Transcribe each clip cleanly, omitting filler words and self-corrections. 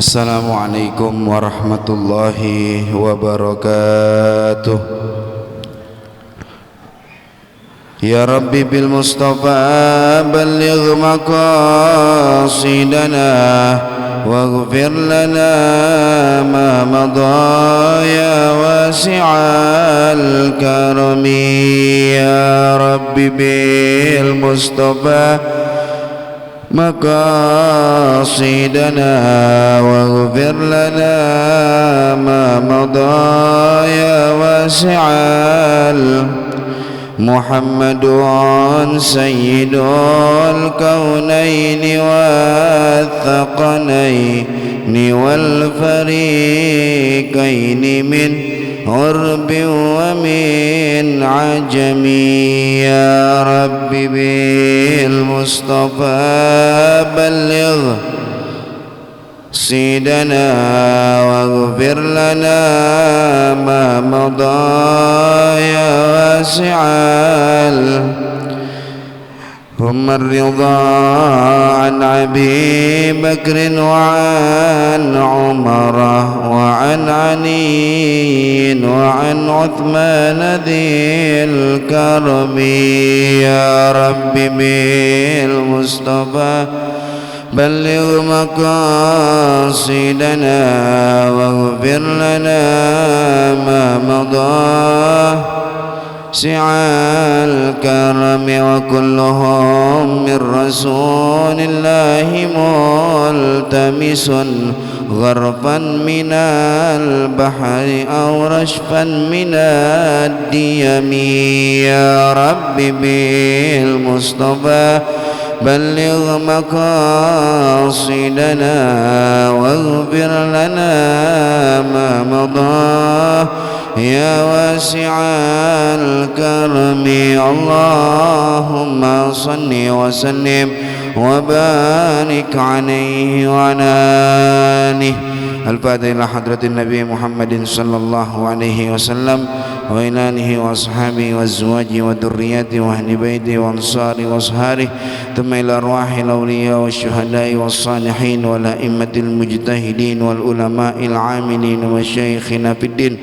Assalamualaikum warahmatullahi wabarakatuh. Ya Rabbi bil Mustafa balligh maqasidana waghfir lana ma madha ya wasi'al karami. Ya Rabbi bil Mustafa مقاصدنا واغفر لنا ما مضى يا واسع محمد سيد الكونين والثقلين والفريقين من غرب ومن عجم. يا رب بالمصطفى بلغ صيدنا واغفر لنا ما مضى يا واسع ثم الرضا عن أبي بكر وعن عمر وعن علي وعن عثمان ذي الكرم. يا رب بالمصطفى بلغ مقاصدنا واغفر لنا ما مضى سعى الكرم وكلهم من رسول الله ملتمس غرفا من البحر أو رشفا من الديم. يا رب بالمصطفى بلغ مقاصدنا واغفر لنا ما مضى يا واسع الكرم. اللهم صل وسلم وبارك عليه وعلى آله. الفاتحة إلى حضرة النبي محمد صلى الله عليه وسلم وإلى آله وأصحابه وأزواجه وذريته وأهل بيته وأنصاره وأصهاره ثم إلى أرواح الأولياء والشهداء والصالحين والأئمة المجتهدين والعلماء العاملين وشيخنا في الدين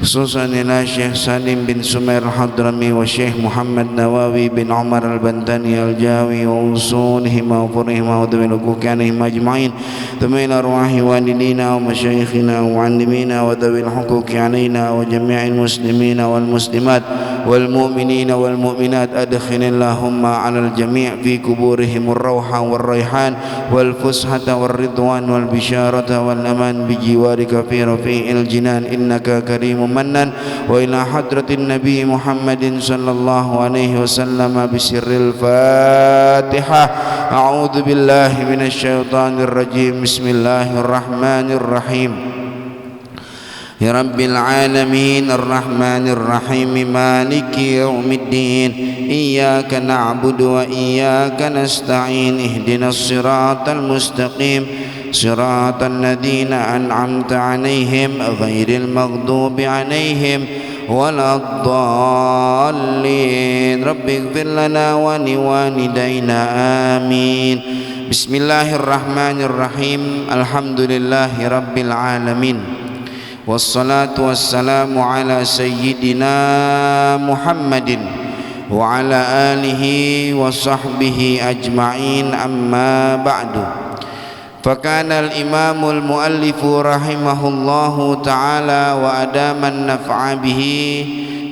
خصوصا إلى الشيخ سالم بن سمير الحضرمي والشيخ محمد نواوي بن عمر البنتاني الجاوي وأصولهم وفرهم وذوي الحقوق عليهم أجمعين ثم إلى أرواح والدينا ومشايخنا ومعلمينا وذوي الحقوق علينا وجميع المسلمين والمسلمات والمؤمنين والمؤمنات. أدخل اللهم على الجميع في قبورهم الروح والريحان والفسحة والرضوان والبشارة والأمان بجوارك في رفيع الجنان إنك كريم منان. وإلى حضرة النبي محمد صلى الله عليه وسلم بسر الفاتحة. أعوذ بالله من الشيطان الرجيم. بسم الله الرحمن الرحيم. يا رب العالمين الرحمن الرحيم مالك يوم الدين إياك نعبد وإياك نستعين اهدنا الصراط المستقيم صراط الذين أنعمت عليهم غير المغضوب عليهم ولا الضالين. رب اغفر لنا ولوالدينا آمين. بسم الله الرحمن الرحيم. الحمد لله رب العالمين والصلاة والسلام على سيدنا محمد وعلى آله وصحبه أجمعين. أما بعد فكان الإمام المؤلف رحمه الله تعالى وأدام النفع به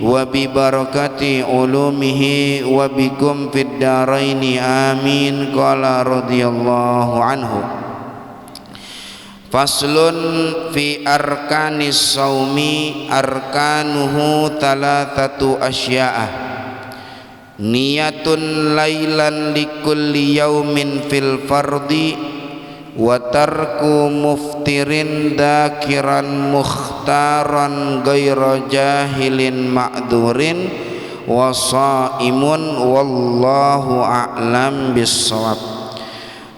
وببركة علومه وبكم في الدارين آمين. قال رضي الله عنه Faslun fi arkanis saumi arkanuhu thalathatu asya'ah niyatun lailan likulli yaumin fil fardi wa tarku muftirin dakiran mukhtaran ghaira jahilin ma'dhurin wa shaimun wallahu a'lam bis-shawab.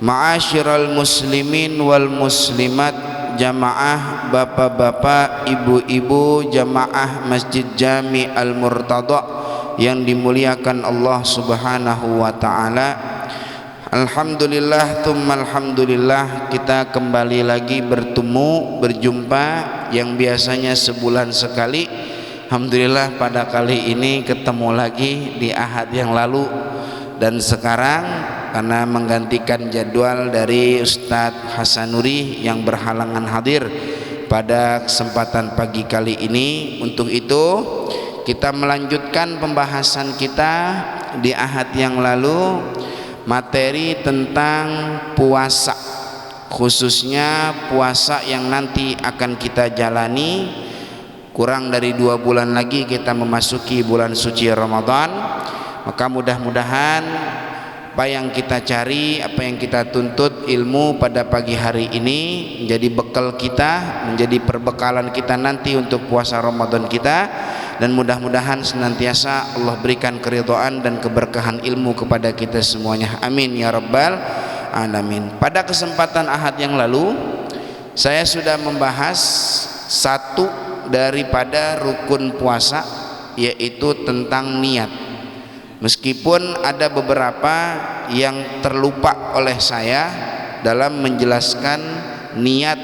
Ma'asyiral muslimin wal muslimat, jamaah bapak-bapak, ibu-ibu, jamaah Masjid Jami Al-Murtada yang dimuliakan Allah Subhanahu wa taala. Alhamdulillah, alhamdulillah, kita kembali lagi berjumpa yang biasanya sebulan sekali. Alhamdulillah pada kali ini ketemu lagi di Ahad yang lalu, dan sekarang karena menggantikan jadwal dari Ustadz Hasanuri yang berhalangan hadir pada kesempatan pagi kali ini. Untuk itu kita melanjutkan pembahasan kita di Ahad yang lalu, materi tentang puasa, khususnya puasa yang nanti akan kita jalani. Kurang dari 2 bulan lagi kita memasuki bulan suci Ramadan. Maka mudah-mudahan apa yang kita cari, apa yang kita tuntut ilmu pada pagi hari ini menjadi bekal kita, menjadi perbekalan kita nanti untuk puasa Ramadan kita. Dan mudah-mudahan senantiasa Allah berikan keridhaan dan keberkahan ilmu kepada kita semuanya, amin ya rabbal alamin. Pada kesempatan Ahad yang lalu saya sudah membahas satu daripada rukun puasa, yaitu tentang niat. Meskipun ada beberapa yang terlupa oleh saya dalam menjelaskan niat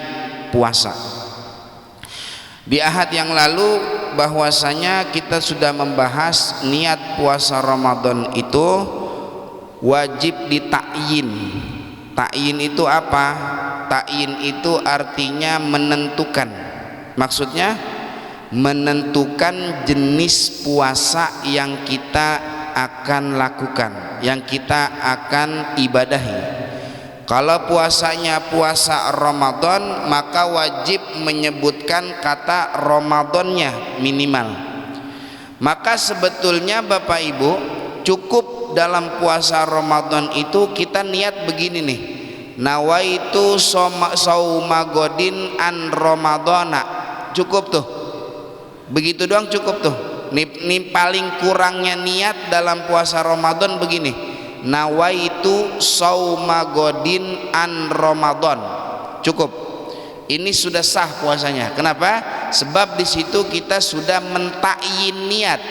puasa. Di Ahad yang lalu bahwasanya kita sudah membahas niat puasa Ramadan itu wajib ditakyin. Takyin itu apa? Takyin itu artinya menentukan. Maksudnya menentukan jenis puasa yang kita akan lakukan, yang kita akan ibadahi. Kalau puasanya puasa Ramadan, maka wajib menyebutkan kata Ramadannya minimal. Maka sebetulnya Bapak Ibu, cukup dalam puasa Ramadan itu kita niat begini nih, nawaitu sauma godin an Ramadana. Cukup tuh, begitu doang cukup tuh. Ini paling kurangnya niat dalam puasa Ramadan begini, nawaitu sauma godin an Ramadan. Cukup. Ini sudah sah puasanya. Kenapa? Sebab di situ kita sudah mentakyin niat,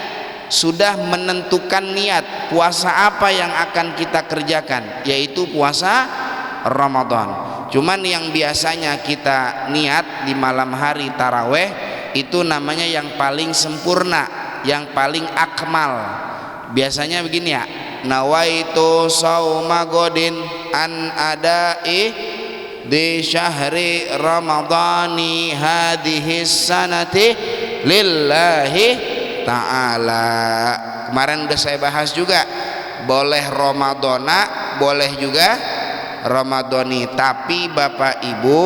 sudah menentukan niat puasa apa yang akan kita kerjakan, yaitu puasa Ramadan. Cuman yang biasanya kita niat di malam hari taraweh itu namanya yang paling sempurna, yang paling akmal. Biasanya begini ya, nawaitu sauma godin an adai di syahri ramadhani hadhihi sanati lillahi ta'ala. Kemarin udah saya bahas juga, boleh Ramadana, boleh juga Ramadhani. Tapi Bapak Ibu,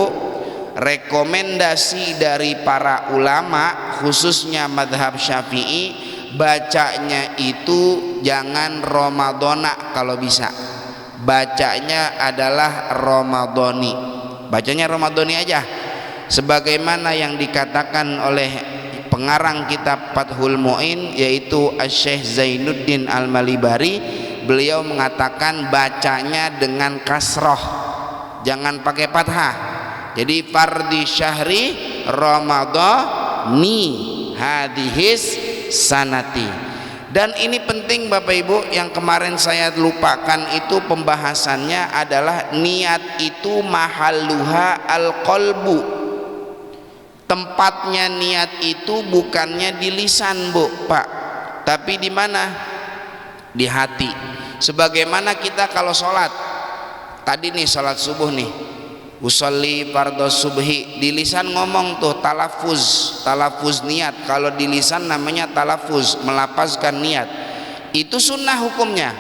rekomendasi dari para ulama khususnya madhab Syafi'i, bacanya itu jangan Ramadana. Kalau bisa bacanya adalah Ramadhani, bacanya Ramadhani aja, sebagaimana yang dikatakan oleh pengarang kitab Fathul Mu'in, yaitu Syekh Zainuddin Al-Malibari. Beliau mengatakan bacanya dengan kasroh, jangan pakai fathah. Jadi fardhi syahri Ramadhani hadhis sanati. Dan ini penting Bapak Ibu, yang kemarin saya lupakan itu pembahasannya adalah niat itu mahalluha al-qalbu. Tempatnya niat itu bukannya di lisan, Bu, Pak, tapi di mana? Di hati. Sebagaimana kita kalau sholat tadi nih, sholat subuh nih, usolli fardhu subhi, di lisan ngomong tuh talafuz niat. Kalau di lisan namanya talafuz, melapazkan niat. Itu sunnah hukumnya.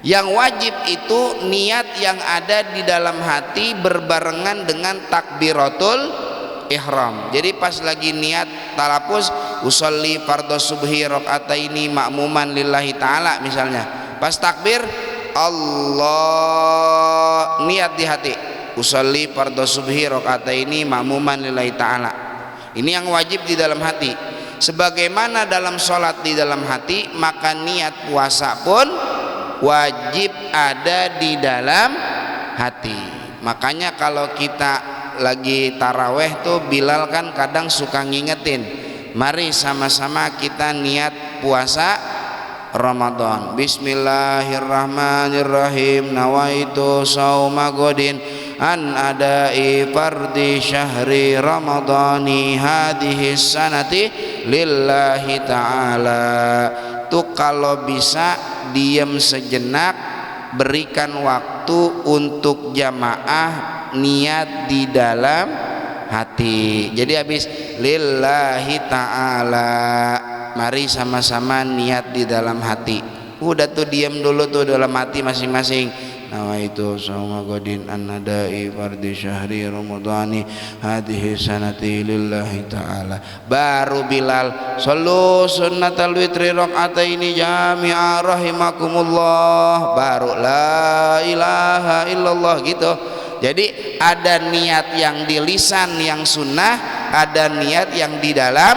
Yang wajib itu niat yang ada di dalam hati berbarengan dengan takbiratul ihram. Jadi pas lagi niat talafuz, usolli fardhu subhi rakaataini ma'muman lillahi ta'ala misalnya, pas takbir Allah, niat di hati, usolli fardhu subhi rakaataini ma'muman lillahi ta'ala. Ini yang wajib di dalam hati. Sebagaimana dalam sholat di dalam hati, maka niat puasa pun wajib ada di dalam hati. Makanya kalau kita lagi taraweh tuh Bilal kan kadang suka ngingetin, mari sama-sama kita niat puasa Ramadan. Bismillahirrahmanirrahim. Nawaitu sauma godin an adai fardi syahri ramadhani hadhihi sanati lillahi ta'ala. Tuh kalau bisa diam sejenak, berikan waktu untuk jamaah niat di dalam hati. Jadi habis lillahi ta'ala, mari sama-sama niat di dalam hati. Udah tuh diam dulu tuh dalam hati masing-masing. Nawaitu sauma godin an adai fardi syahri ramadhani hadhihi sanati lillahi ta'ala. Baru Bilal sallu sunnatal witri rakaataini jami'a rahimakumullah. Baru la ilaha illallah gitu. Jadi ada niat yang di lisan yang sunnah, ada niat yang di dalam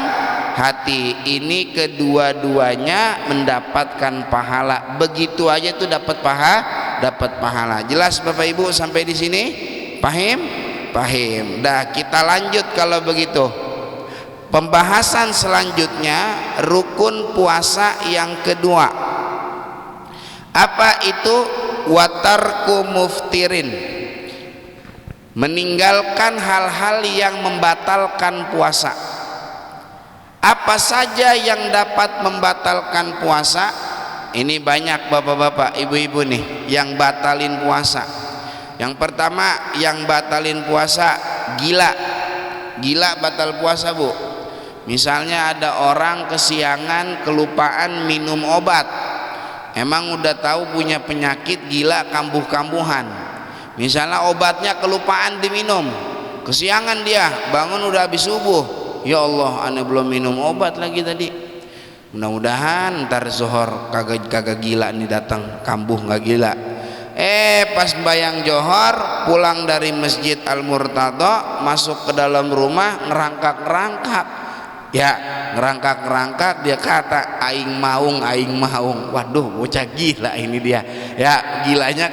hati. Ini kedua-duanya mendapatkan pahala. Begitu aja tuh dapat pahala. Jelas Bapak Ibu sampai di sini? Paham? Paham. Dah kita lanjut kalau begitu. Pembahasan selanjutnya rukun puasa yang kedua. Apa itu? Watarku muftirin. Meninggalkan hal-hal yang membatalkan puasa. Apa saja yang dapat membatalkan puasa? Ini banyak bapak-bapak, ibu-ibu nih yang batalin puasa. Yang pertama yang batalin puasa, gila. Gila batal puasa, Bu. Misalnya ada orang kesiangan kelupaan minum obat. Emang udah tahu punya penyakit gila kambuh-kambuhan. Misalnya obatnya kelupaan diminum, kesiangan dia, bangun udah habis subuh. Ya Allah, aneh belum minum obat lagi tadi. Mudah-mudahan ntar zuhur kagak gila nih datang, kambuh nggak gila. Pas bayang johor pulang dari masjid Al-Murtada, masuk ke dalam rumah ngerangkak-ngerangkak. Ya ngerangkak-ngerangkak, dia kata aing maung. Waduh, bocah gila ini dia. Ya gilanya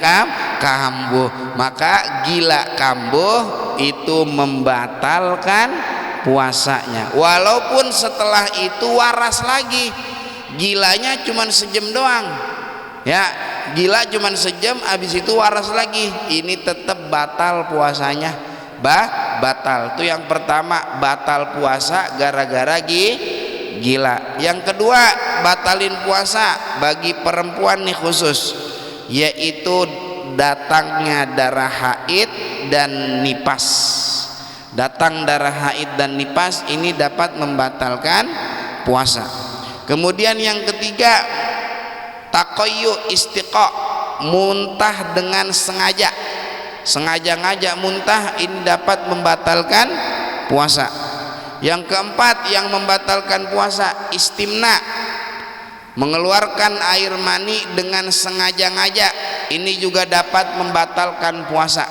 kambuh. Maka gila kambuh itu membatalkan puasanya. Walaupun setelah itu waras lagi. Gilanya cuma sejam doang. Ya, gila cuma sejam, habis itu waras lagi. Ini tetap batal puasanya. Batal. Itu yang pertama, batal puasa gara-gara gila. Yang kedua, batalin puasa bagi perempuan nih khusus, yaitu datangnya darah haid dan nipas. Datang darah haid dan nipas ini dapat membatalkan puasa. Kemudian yang ketiga, taqayyu istiqa, muntah dengan sengaja. Sengaja-ngaja muntah ini dapat membatalkan puasa. Yang keempat yang membatalkan puasa, istimna, mengeluarkan air mani dengan sengaja-ngaja. Ini juga dapat membatalkan puasa.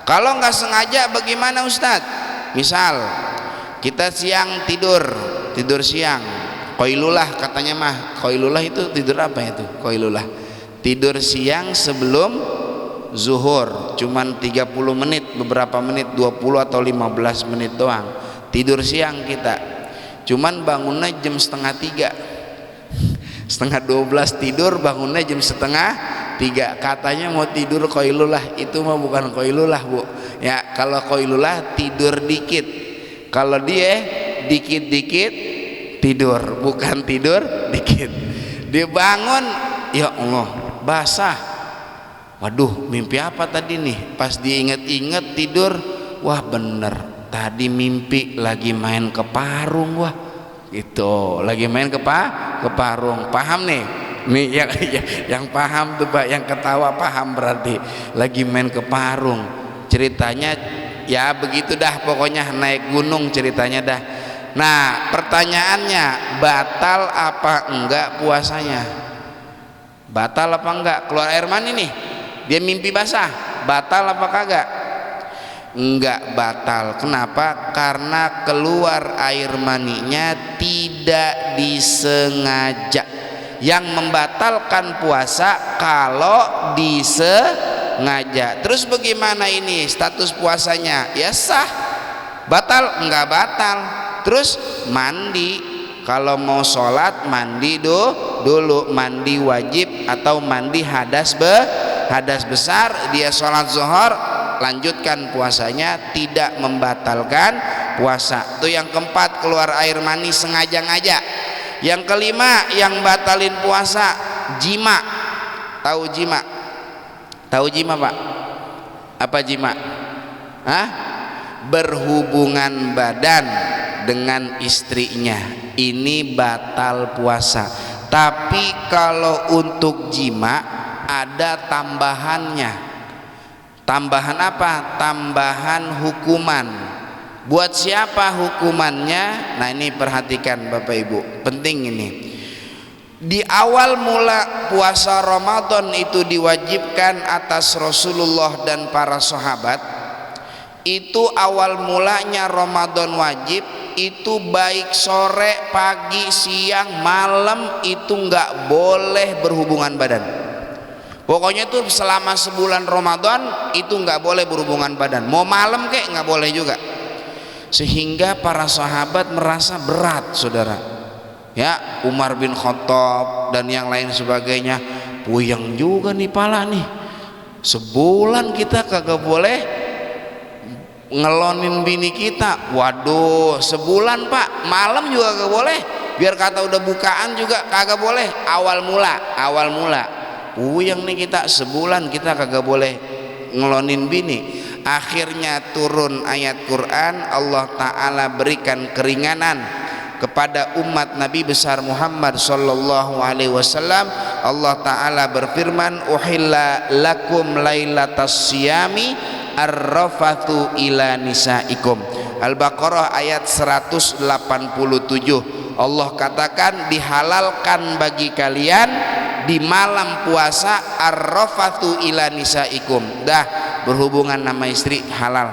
Kalau nggak sengaja bagaimana Ustadz? Misal kita siang tidur siang, qailulah katanya mah. Qailulah itu tidur apa itu? Qailulah tidur siang sebelum zuhur, cuman 30 menit, beberapa menit, 20 atau 15 menit doang. Tidur siang kita, cuman bangunnya jam setengah 3, setengah 12 tidur, bangunnya jam setengah 3. Katanya mau tidur qailulah, itu mah bukan qailulah, Bu. Ya, kalau qailulah tidur dikit. Kalau dia dikit-dikit tidur, bukan tidur dikit. Dia bangun, ya Allah, basah. Waduh, mimpi apa tadi nih? Pas diinget-inget tidur, wah bener, tadi mimpi lagi main ke Parung, wah gitu, lagi main ke Parung. Paham nih? Nih yang paham tuh Pak, yang ketawa paham berarti lagi main ke Parung. Ceritanya ya begitu dah, pokoknya naik gunung ceritanya dah. Nah pertanyaannya, batal apa enggak puasanya? Batal apa enggak? Keluar air mani nih, dia mimpi basah, batal apa kagak? Enggak batal. Kenapa? Karena keluar air maninya tidak disengaja. Yang membatalkan puasa kalau disengaja. Terus bagaimana ini status puasanya? Ya sah. Batal? Enggak batal. Terus mandi, kalau mau sholat mandi dulu mandi wajib atau mandi hadas besar, dia sholat zuhur lanjutkan puasanya, tidak membatalkan puasa. Itu yang keempat, keluar air mani sengaja-ngaja. Yang kelima yang batalin puasa, jima. Tahu jima? Tahu jima, Pak? Apa jima? Hah? Berhubungan badan dengan istrinya, ini batal puasa. Tapi kalau untuk jima ada tambahannya. Tambahan apa? Tambahan hukuman. Buat siapa hukumannya? Nah, ini perhatikan Bapak Ibu, penting ini. Di awal mula puasa Ramadan itu diwajibkan atas Rasulullah dan para sahabat. Itu awal mulanya Ramadan wajib, itu baik sore, pagi, siang, malam itu nggak boleh berhubungan badan. Pokoknya tuh selama sebulan Ramadan itu nggak boleh berhubungan badan. Mau malam kek nggak boleh juga. Sehingga para sahabat merasa berat, saudara. Ya, Umar bin Khattab dan yang lain sebagainya, puyeng juga nih pala nih. Sebulan kita kagak boleh ngelonin bini kita. Waduh, sebulan Pak, malam juga kagak boleh. Biar kata udah bukaan juga kagak boleh. Awal mula. Puyeng nih kita, sebulan kita kagak boleh ngelonin bini. Akhirnya turun ayat Quran, Allah Ta'ala berikan keringanan kepada umat Nabi besar Muhammad sallallahu alaihi wasallam. Allah Ta'ala berfirman, uhilla lakum lailatas siyami ar-rafathu ila nisaikum. Al-Baqarah ayat 187. Allah katakan dihalalkan bagi kalian di malam puasa ar-rafathu ila nisaikum. Dah berhubungan sama istri halal.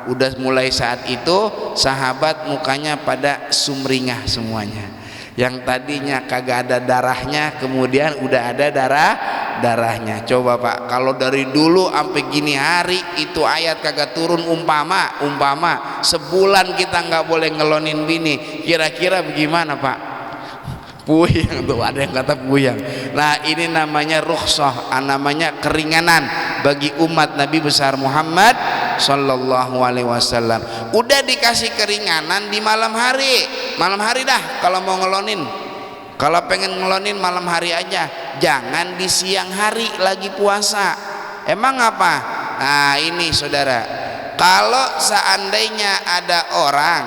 Udah mulai saat itu sahabat mukanya pada sumringah semuanya. Yang tadinya kagak ada darahnya kemudian udah ada darahnya. Coba Pak, kalau dari dulu sampai gini hari itu ayat kagak turun, umpama sebulan kita nggak boleh ngelonin bini, kira-kira bagaimana Pak? Puyeng tuh, ada yang kata puyeng. Nah, ini namanya rukhsah, namanya keringanan bagi umat Nabi besar Muhammad sallallahu alaihi wasallam. Udah dikasih keringanan di malam hari dah kalau mau ngelonin. Kalau pengen ngelonin malam hari aja, jangan di siang hari lagi puasa. Emang apa? Nah, ini saudara, kalau seandainya ada orang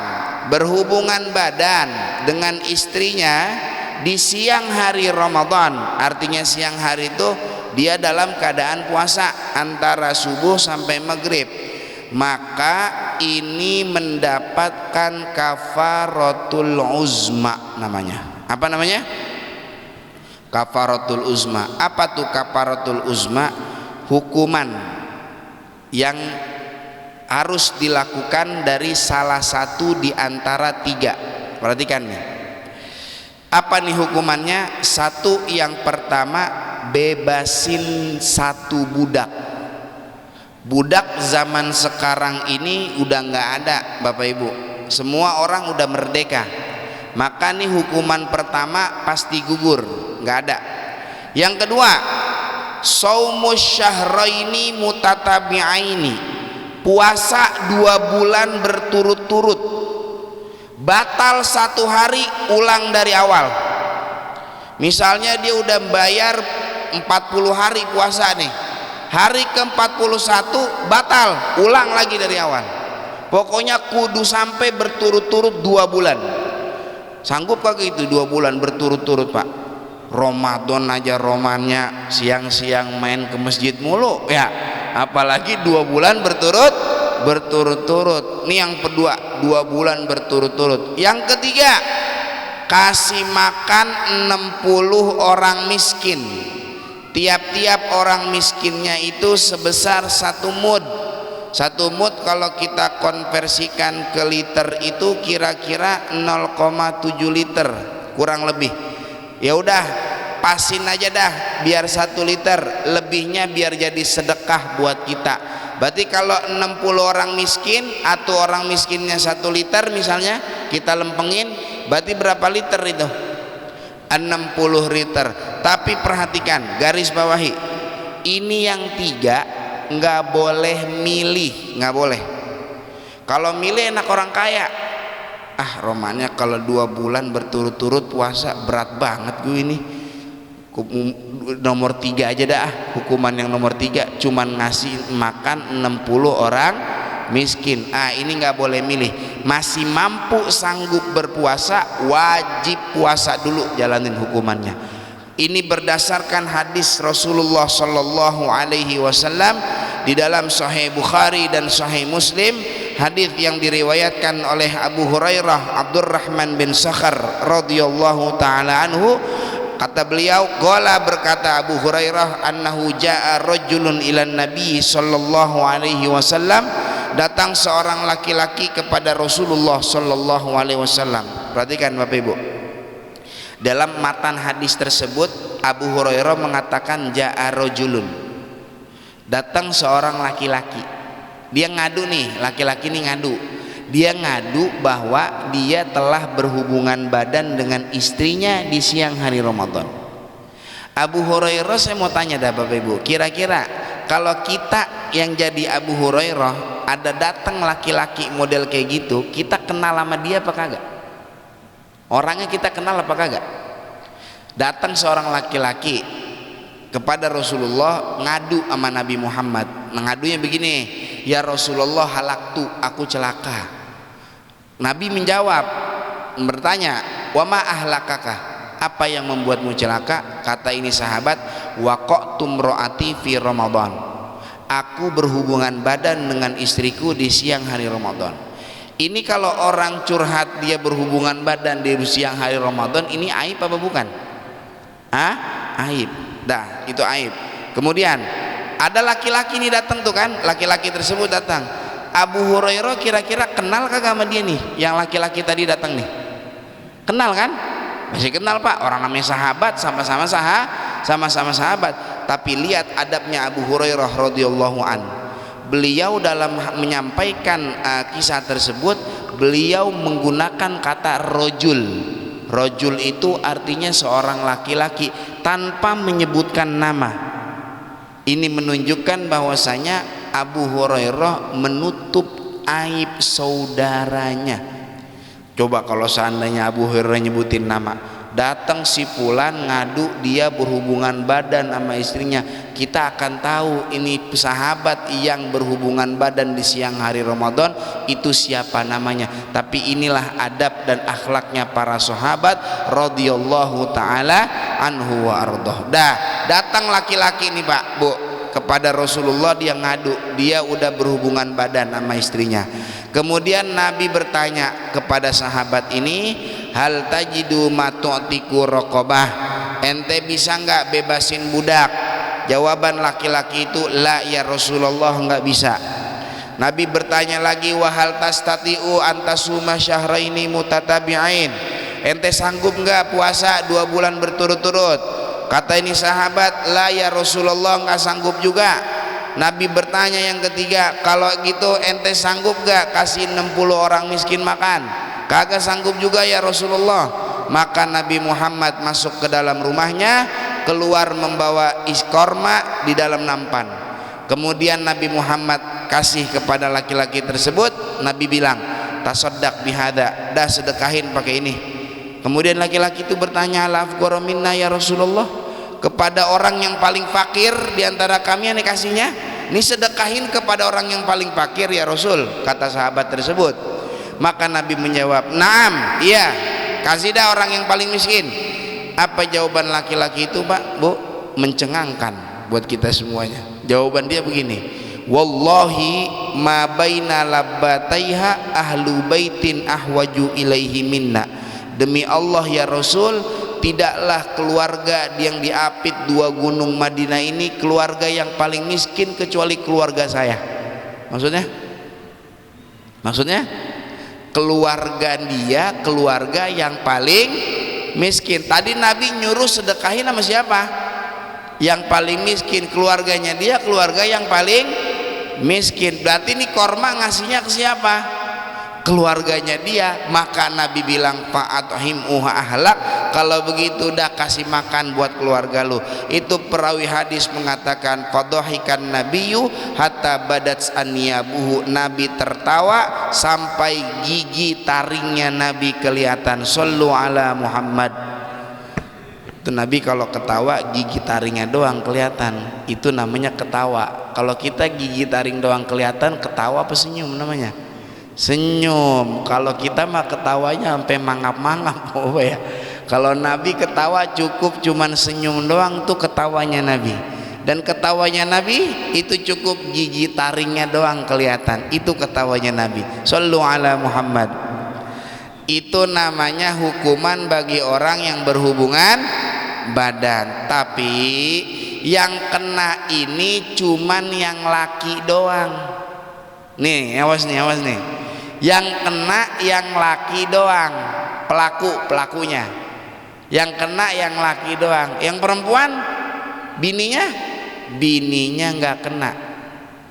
berhubungan badan dengan istrinya di siang hari Ramadan, artinya siang hari itu dia dalam keadaan puasa antara subuh sampai maghrib, maka ini mendapatkan kafaratul uzma namanya. Apa namanya? Kafaratul uzma. Apa tuh kafaratul uzma? Hukuman yang harus dilakukan dari salah satu di antara tiga. Perhatikan nih. Apa nih hukumannya? Satu, yang pertama, bebasin satu budak. Budak zaman sekarang ini udah nggak ada Bapak Ibu, semua orang udah merdeka, maka nih hukuman pertama pasti gugur, nggak ada. Yang kedua, saumus syahraini mutatabi'aini, puasa 2 bulan berturut-turut, batal 1 hari ulang dari awal. Misalnya dia udah bayar 40 hari puasa nih, hari ke-41 batal, ulang lagi dari awal. Pokoknya kudu sampai berturut-turut 2 bulan. Sanggup kagak itu 2 bulan berturut-turut Pak? Ramadan aja romannya siang-siang main ke masjid mulu ya, apalagi 2 bulan berturut-turut. Ini yang kedua, 2 bulan berturut-turut. Yang ketiga, kasih makan 60 orang miskin. Tiap-tiap orang miskinnya itu sebesar 1 mud. 1 mud kalau kita konversikan ke liter itu kira-kira 0,7 liter kurang lebih. Ya udah, pasin aja dah biar 1 liter, lebihnya biar jadi sedekah buat kita. Berarti kalau 60 orang miskin atau orang miskinnya 1 liter misalnya kita lempengin, berarti berapa liter itu? 60 liter. Tapi perhatikan, garis bawahi, ini yang 3 nggak boleh milih, nggak boleh. Kalau milih enak orang kaya, romannya kalau 2 bulan berturut-turut puasa berat banget gue ini, nomor 3 aja dah. Hukuman yang nomor 3 cuman ngasih makan 60 orang miskin. Ini nggak boleh milih. Masih mampu sanggup berpuasa, wajib puasa dulu, jalanin hukumannya. Ini berdasarkan hadis Rasulullah Sallallahu Alaihi Wasallam di dalam Sahih Bukhari dan Sahih Muslim, hadis yang diriwayatkan oleh Abu Hurairah Abdurrahman bin Sakhar radhiyallahu taala anhu. Kata beliau, qala, berkata Abu Hurairah, annahu jaa rajulun ilan nabi sallallahu alaihi wasallam, datang seorang laki-laki kepada Rasulullah sallallahu alaihi wasallam. Perhatikan Bapak Ibu, dalam matan hadis tersebut Abu Hurairah mengatakan jaa rajulun, datang seorang laki-laki. Dia ngadu nih, laki-laki ini ngadu. Dia ngadu bahwa dia telah berhubungan badan dengan istrinya di siang hari Ramadan. Abu Hurairah, saya mau tanya dah Bapak Ibu, kira-kira kalau kita yang jadi Abu Hurairah, ada datang laki-laki model kayak gitu, kita kenal sama dia apa kagak? Orangnya kita kenal apa kagak? Datang seorang laki-laki kepada Rasulullah ngadu sama Nabi Muhammad. Ngadunya begini, ya Rasulullah, halaktu, aku celaka. Nabi menjawab, bertanya, wa ma ahlakaka, apa yang membuatmu celaka? Kata ini sahabat, waqa'tu imraati fi Ramadan, aku berhubungan badan dengan istriku di siang hari Ramadan. Ini kalau orang curhat dia berhubungan badan di siang hari Ramadan, ini aib apa bukan? Aib. Dah, itu aib. Kemudian ada laki-laki ini datang tuh kan, laki-laki tersebut datang. Abu Hurairah kira-kira kenal kagak sama dia nih, yang laki-laki tadi datang nih? Kenal kan? Masih kenal Pak, orang namanya sahabat, sama-sama sahabat. Tapi lihat adabnya Abu Hurairah radhiyallahu an. Beliau dalam menyampaikan kisah tersebut, beliau menggunakan kata rojul. Rojul itu artinya seorang laki-laki tanpa menyebutkan nama. Ini menunjukkan bahwasanya Abu Hurairah menutup aib saudaranya. Coba kalau seandainya Abu Hurairah nyebutin nama, datang si fulan ngadu dia berhubungan badan sama istrinya, kita akan tahu ini sahabat yang berhubungan badan di siang hari Ramadan itu siapa namanya. Tapi inilah adab dan akhlaknya para sahabat radhiyallahu taala anhu wa ardhah. Datang laki-laki ini Pak, Bu, kepada Rasulullah, dia ngadu dia udah berhubungan badan sama istrinya. Kemudian Nabi bertanya kepada sahabat ini, hal tajidu ma tu'tiku raqabah, ente bisa nggak bebasin budak? Jawaban laki-laki itu, la ya Rasulullah, nggak bisa. Nabi bertanya lagi, wa hal tastati'u antasuma syahraini mutatabi'ain, ente sanggup nggak puasa 2 bulan berturut-turut? Kata ini sahabat, la ya Rasulullah, nggak sanggup juga. Nabi bertanya yang ketiga, kalau gitu ente sanggup gak kasih 60 orang miskin makan? Kagak sanggup juga ya Rasulullah. Maka Nabi Muhammad masuk ke dalam rumahnya, keluar membawa iskorma di dalam nampan. Kemudian Nabi Muhammad kasih kepada laki-laki tersebut. Nabi bilang, tasaddaq bihada, dah sedekahin pakai ini. Kemudian laki-laki itu bertanya, la afqara minna ya Rasulullah, kepada orang yang paling fakir di antara kami yang dikasihnya, ini sedekahin kepada orang yang paling fakir ya Rasul, kata sahabat tersebut. Maka Nabi menjawab, naam, iya, kasih dah orang yang paling miskin. Apa jawaban laki-laki itu Pak, Bu? Mencengangkan buat kita semuanya. Jawaban dia begini, wallahi ma baina labbataiha ahlu baitin ahwaju ilaihi minna, demi Allah ya Rasul, tidaklah keluarga yang diapit 2 gunung Madinah ini keluarga yang paling miskin kecuali keluarga saya. Maksudnya keluarga dia keluarga yang paling miskin. Tadi Nabi nyuruh sedekahin sama siapa? Yang paling miskin. Keluarganya dia keluarga yang paling miskin. Berarti ini korma ngasihnya ke siapa? keluarganya dia, maka Nabi bilang fa'athimha ahlak, kalau begitu dah kasih makan buat keluarga lu. Itu perawi hadis mengatakan fadhahikan nabiyyu hatta badat anyabuhu, Nabi tertawa sampai gigi taringnya Nabi kelihatan. Shallu ala Muhammad. Itu Nabi kalau ketawa gigi taringnya doang kelihatan, itu namanya ketawa. Kalau kita gigi taring doang kelihatan, ketawa apa senyum namanya? Senyum. Kalau kita mah ketawanya sampai mangap-mangap. Oh ya. Kalau Nabi ketawa cukup cuman senyum doang, tuh ketawanya Nabi. Dan ketawanya Nabi itu cukup gigi taringnya doang kelihatan, itu ketawanya Nabi. Shallu ala Muhammad. Itu namanya hukuman bagi orang yang berhubungan badan. Tapi yang kena ini cuman yang laki doang. Nih, awas nih, awas nih. Yang kena yang laki doang, pelakunya. Yang kena yang laki doang. Yang perempuan bininya nggak kena.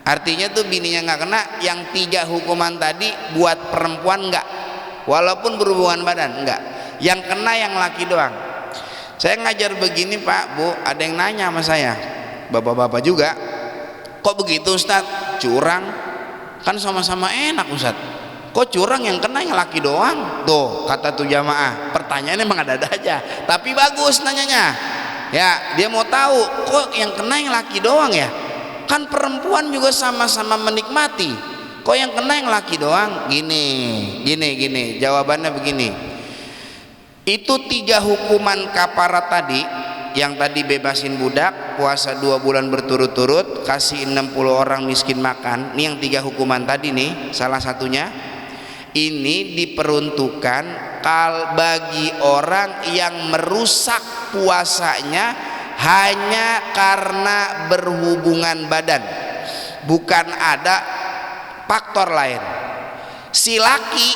Artinya tuh bininya nggak kena. Yang 3 hukuman tadi buat perempuan nggak, walaupun berhubungan badan nggak. Yang kena yang laki doang. Saya ngajar begini Pak Bu, ada yang nanya sama saya, bapak-bapak juga, kok begitu Ustadz? Curang kan sama-sama enak Ustadz, kok curang yang kena yang laki doang? Tuh kata tuh jamaah, pertanyaannya emang ada-ada aja, tapi bagus nanyanya ya. Dia mau tahu kok yang kena yang laki doang ya, kan perempuan juga sama-sama menikmati, kok yang kena yang laki doang? Gini jawabannya begini. Itu 3 hukuman kafarat tadi, yang tadi bebasin budak, puasa 2 bulan berturut-turut, kasih 60 orang miskin makan. Ini yang 3 hukuman tadi nih, salah satunya. Ini diperuntukkan bagi orang yang merusak puasanya hanya karena berhubungan badan, bukan ada faktor lain. Si laki,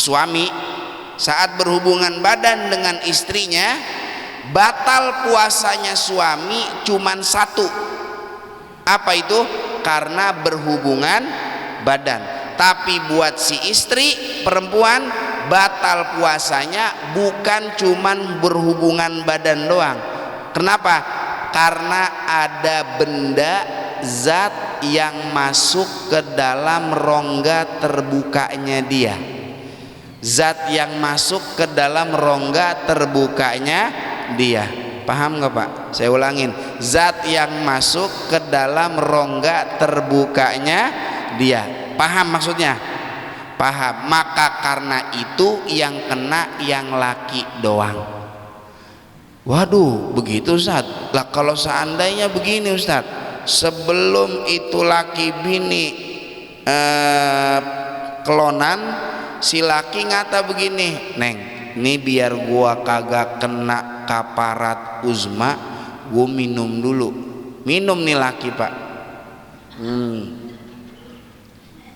suami, saat berhubungan badan dengan istrinya, batal puasanya suami cuman 1. Apa itu? Karena berhubungan badan. Tapi buat si istri perempuan, batal puasanya bukan cuman berhubungan badan doang. Kenapa? Karena ada benda zat yang masuk ke dalam rongga terbukanya dia. Zat yang masuk ke dalam rongga terbukanya dia. Paham nggak Pak? Saya ulangin, zat yang masuk ke dalam rongga terbukanya dia. Paham maksudnya? Paham. Maka karena itu yang kena yang laki doang. Waduh, begitu Ustaz. Lah kalau seandainya begini Ustaz, sebelum itu laki bini kelonan, si laki ngata begini, Neng, ini biar gua kagak kena kafarat uzma, gua minum dulu. Minum nih laki Pak.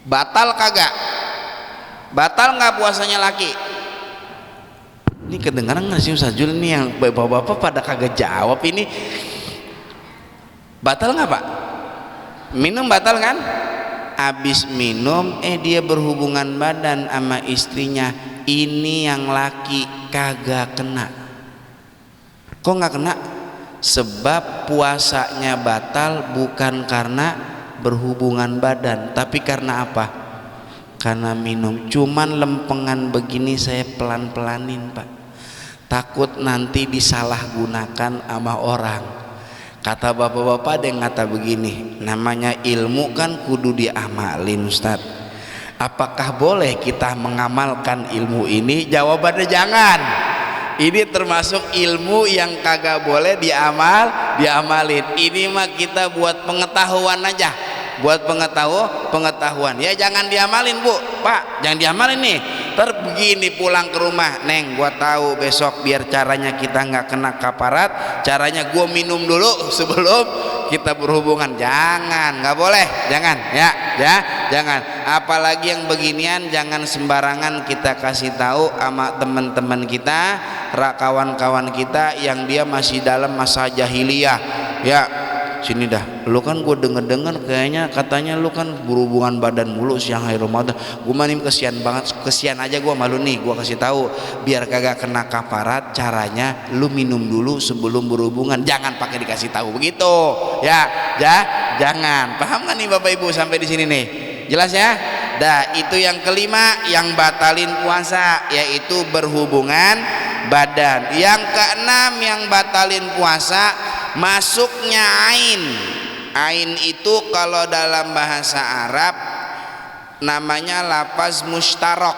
Batal kagak? Batal nggak puasanya laki? Ini kedengaran nggak sih Ustaz Jul? Ini yang bapak-bapak pada kagak jawab ini. Batal nggak Pak? Minum batal kan? Habis minum dia berhubungan badan sama istrinya, ini yang laki kagak kena. Kok nggak kena? Sebab puasanya batal bukan karena berhubungan badan, tapi karena apa? Karena minum. Cuman lempengan begini saya pelan-pelanin Pak, takut nanti disalahgunakan sama orang. Kata bapak-bapak ada yang ngata begini, namanya ilmu kan kudu diamalin Ustadz. Apakah boleh kita mengamalkan ilmu ini? Jawabannya jangan. Ini termasuk ilmu yang kagak boleh diamalin. Ini mah kita buat pengetahuan aja, buat pengetahuan. Ya jangan diamalin Bu, Pak, jangan diamalin nih. Ntar begini pulang ke rumah, Neng, gua tahu besok biar caranya kita nggak kena kafarat, caranya gua minum dulu sebelum kita berhubungan. Jangan, nggak boleh, jangan, ya, jangan. Apalagi yang beginian jangan sembarangan kita kasih tahu sama teman-teman kita, kawan-kawan kita yang dia masih dalam masa jahiliyah, ya. sini dah, lu kan gue denger kayaknya katanya lu kan berhubungan badan mulu siang hari Ramadan. Gue manim kesian banget, kesian aja gue malu nih. Gue kasih tahu biar kagak kena kafarat, caranya lu minum dulu sebelum berhubungan, jangan pakai dikasih tahu begitu ya. Jangan, paham kan nih Bapak Ibu sampai di sini nih, jelas ya. Dah, itu yang kelima yang batalin puasa, yaitu berhubungan badan. Yang keenam yang batalin puasa, masuknya ain. Ain itu kalau dalam bahasa Arab namanya lafaz mustarok.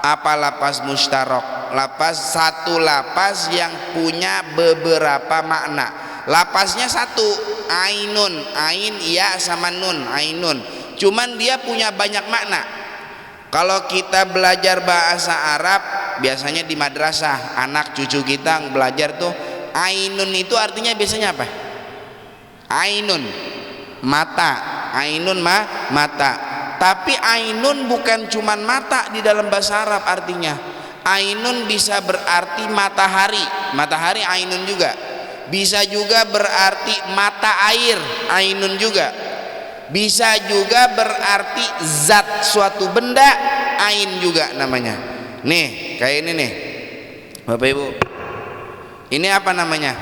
Apa lafaz mustarok? Lafaz satu lafaz yang punya beberapa makna. Lafaznya satu, ainun, ain ya sama nun, ainun. Cuman dia punya banyak makna. Kalau kita belajar bahasa Arab biasanya di madrasah, anak cucu kita belajar tuh, ainun itu artinya biasanya apa? Ainun mata, ainun mata. Tapi ainun bukan cuman mata di dalam bahasa Arab artinya. Ainun bisa berarti matahari, matahari ainun juga. Bisa juga berarti mata air, ainun juga. Bisa juga berarti zat suatu benda, ain juga namanya. Nih kayak ini nih Bapak Ibu, ini apa namanya?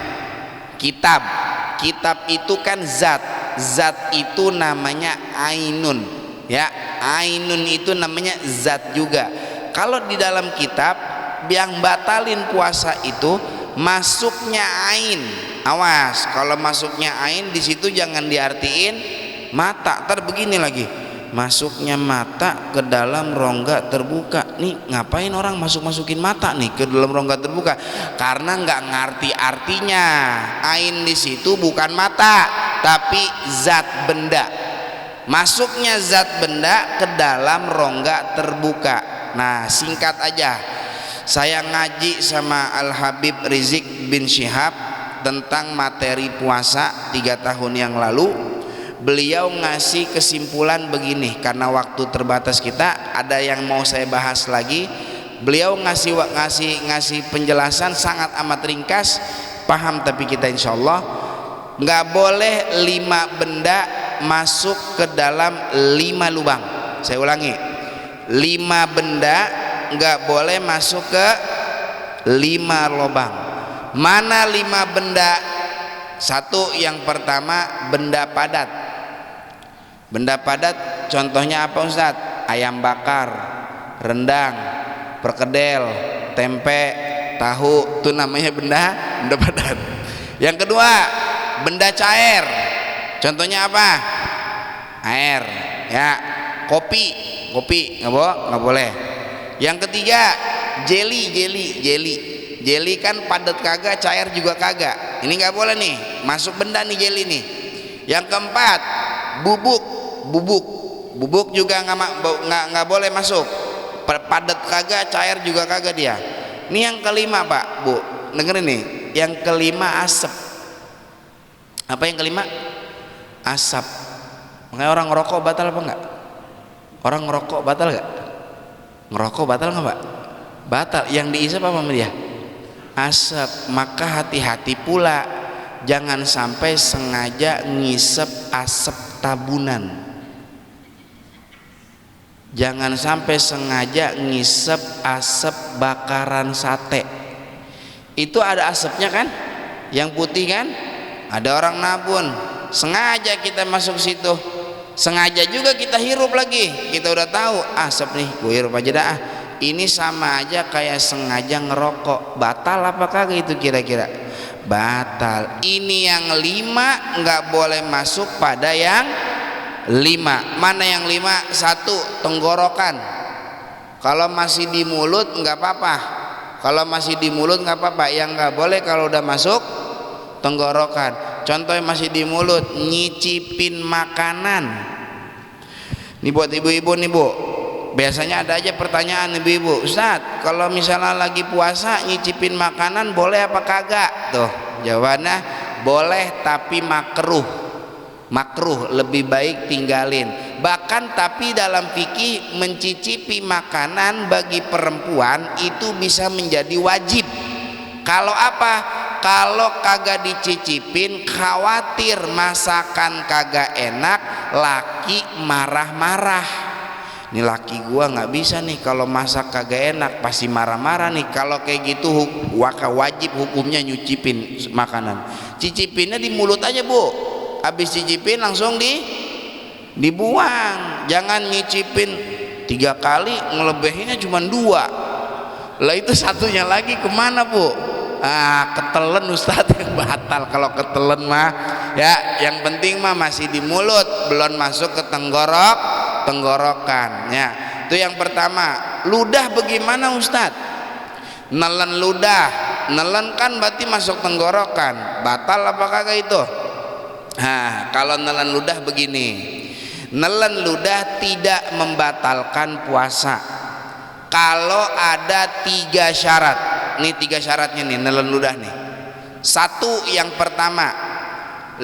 Kitab. Kitab itu kan zat, zat itu namanya ainun ya. Ainun itu namanya zat juga. Kalau di dalam kitab yang batalin puasa itu masuknya ain. Awas kalau masuknya ain di situ jangan diartiin mata. Ntar begini lagi, masuknya mata ke dalam rongga terbuka. Nih ngapain orang masukin mata nih ke dalam rongga terbuka? Karena nggak ngerti artinya. Ain di situ bukan mata tapi zat benda. Masuknya zat benda ke dalam rongga terbuka. Nah singkat aja, saya ngaji sama Al Habib Rizik bin Syihab tentang materi puasa 3 tahun yang lalu. Beliau ngasih kesimpulan begini, karena waktu terbatas kita, ada yang mau saya bahas lagi. Beliau ngasih penjelasan sangat amat ringkas, paham tapi kita insya Allah nggak boleh 5 benda masuk ke dalam 5 lubang. Saya ulangi, 5 benda nggak boleh masuk ke 5 lubang. Mana 5 benda? Satu, yang pertama benda padat. Benda padat contohnya apa Ustadz? Ayam bakar, rendang, perkedel, tempe, tahu, itu namanya benda padat. Yang kedua benda cair, contohnya apa? Air ya, kopi nggak boleh. Yang ketiga jeli kan padat kagak, cair juga kagak, ini nggak boleh nih, masuk benda nih jeli nih. Yang keempat bubuk juga nggak boleh masuk, padat kagak, cair juga kagak dia. Ini yang kelima Pak Bu, dengerin nih, yang kelima asap. Apa yang kelima? Asap. Makanya orang ngerokok batal apa enggak? Orang ngerokok batal nggak? Ngerokok batal nggak Pak? Batal. Yang diisap apa sama dia? Asap. Maka hati-hati pula, jangan sampai sengaja ngisep asap tabunan. Jangan sampai sengaja ngisep asap bakaran sate. Itu ada asapnya kan? Yang putih kan? Ada orang nabun, sengaja kita masuk situ, sengaja juga kita hirup lagi. Kita udah tahu asap nih, gue hirup aja dah. Ini sama aja kayak sengaja ngerokok. Batal apa kagak itu kira-kira? Batal. Ini yang 5 nggak boleh masuk pada yang 5. Mana yang 5? 1, tenggorokan. Kalau masih di mulut nggak apa-apa. Kalau masih di mulut nggak apa-apa. Yang nggak boleh kalau udah masuk tenggorokan. Contohnya masih di mulut, nyicipin makanan. Ini buat ibu-ibu nih Bu. Biasanya ada aja pertanyaan ibu-ibu, Ustadz kalau misalnya lagi puasa nyicipin makanan boleh apa kagak? Tuh jawabannya boleh tapi makruh. Makruh, lebih baik tinggalin. Bahkan tapi dalam fikih mencicipi makanan bagi perempuan itu bisa menjadi wajib. Kalau apa? kalau kagak dicicipin khawatir masakan kagak enak, laki marah-marah. Ini laki gua nggak bisa nih kalau masak kagak enak, pasti marah-marah nih. Kalau kayak gitu wajib hukumnya nyucipin makanan. Cicipinnya di mulut aja bu, habis cicipin langsung dibuang. Jangan nyicipin 3 kali, ngelebihinnya cuma 2 lah, itu satunya lagi kemana bu? Ketelen Ustadz, yang batal kalau ketelen mah ya. Yang penting mah masih di mulut, belum masuk ke tenggorokan ya. Itu yang pertama. Ludah bagaimana Ustadz? Nelen ludah, nelen kan berarti masuk tenggorokan, batal apa kagak itu? Kalau nelen ludah begini, nelen ludah tidak membatalkan puasa kalau ada 3 syarat. Nih 3 syaratnya nih nelen ludah nih. 1, yang pertama,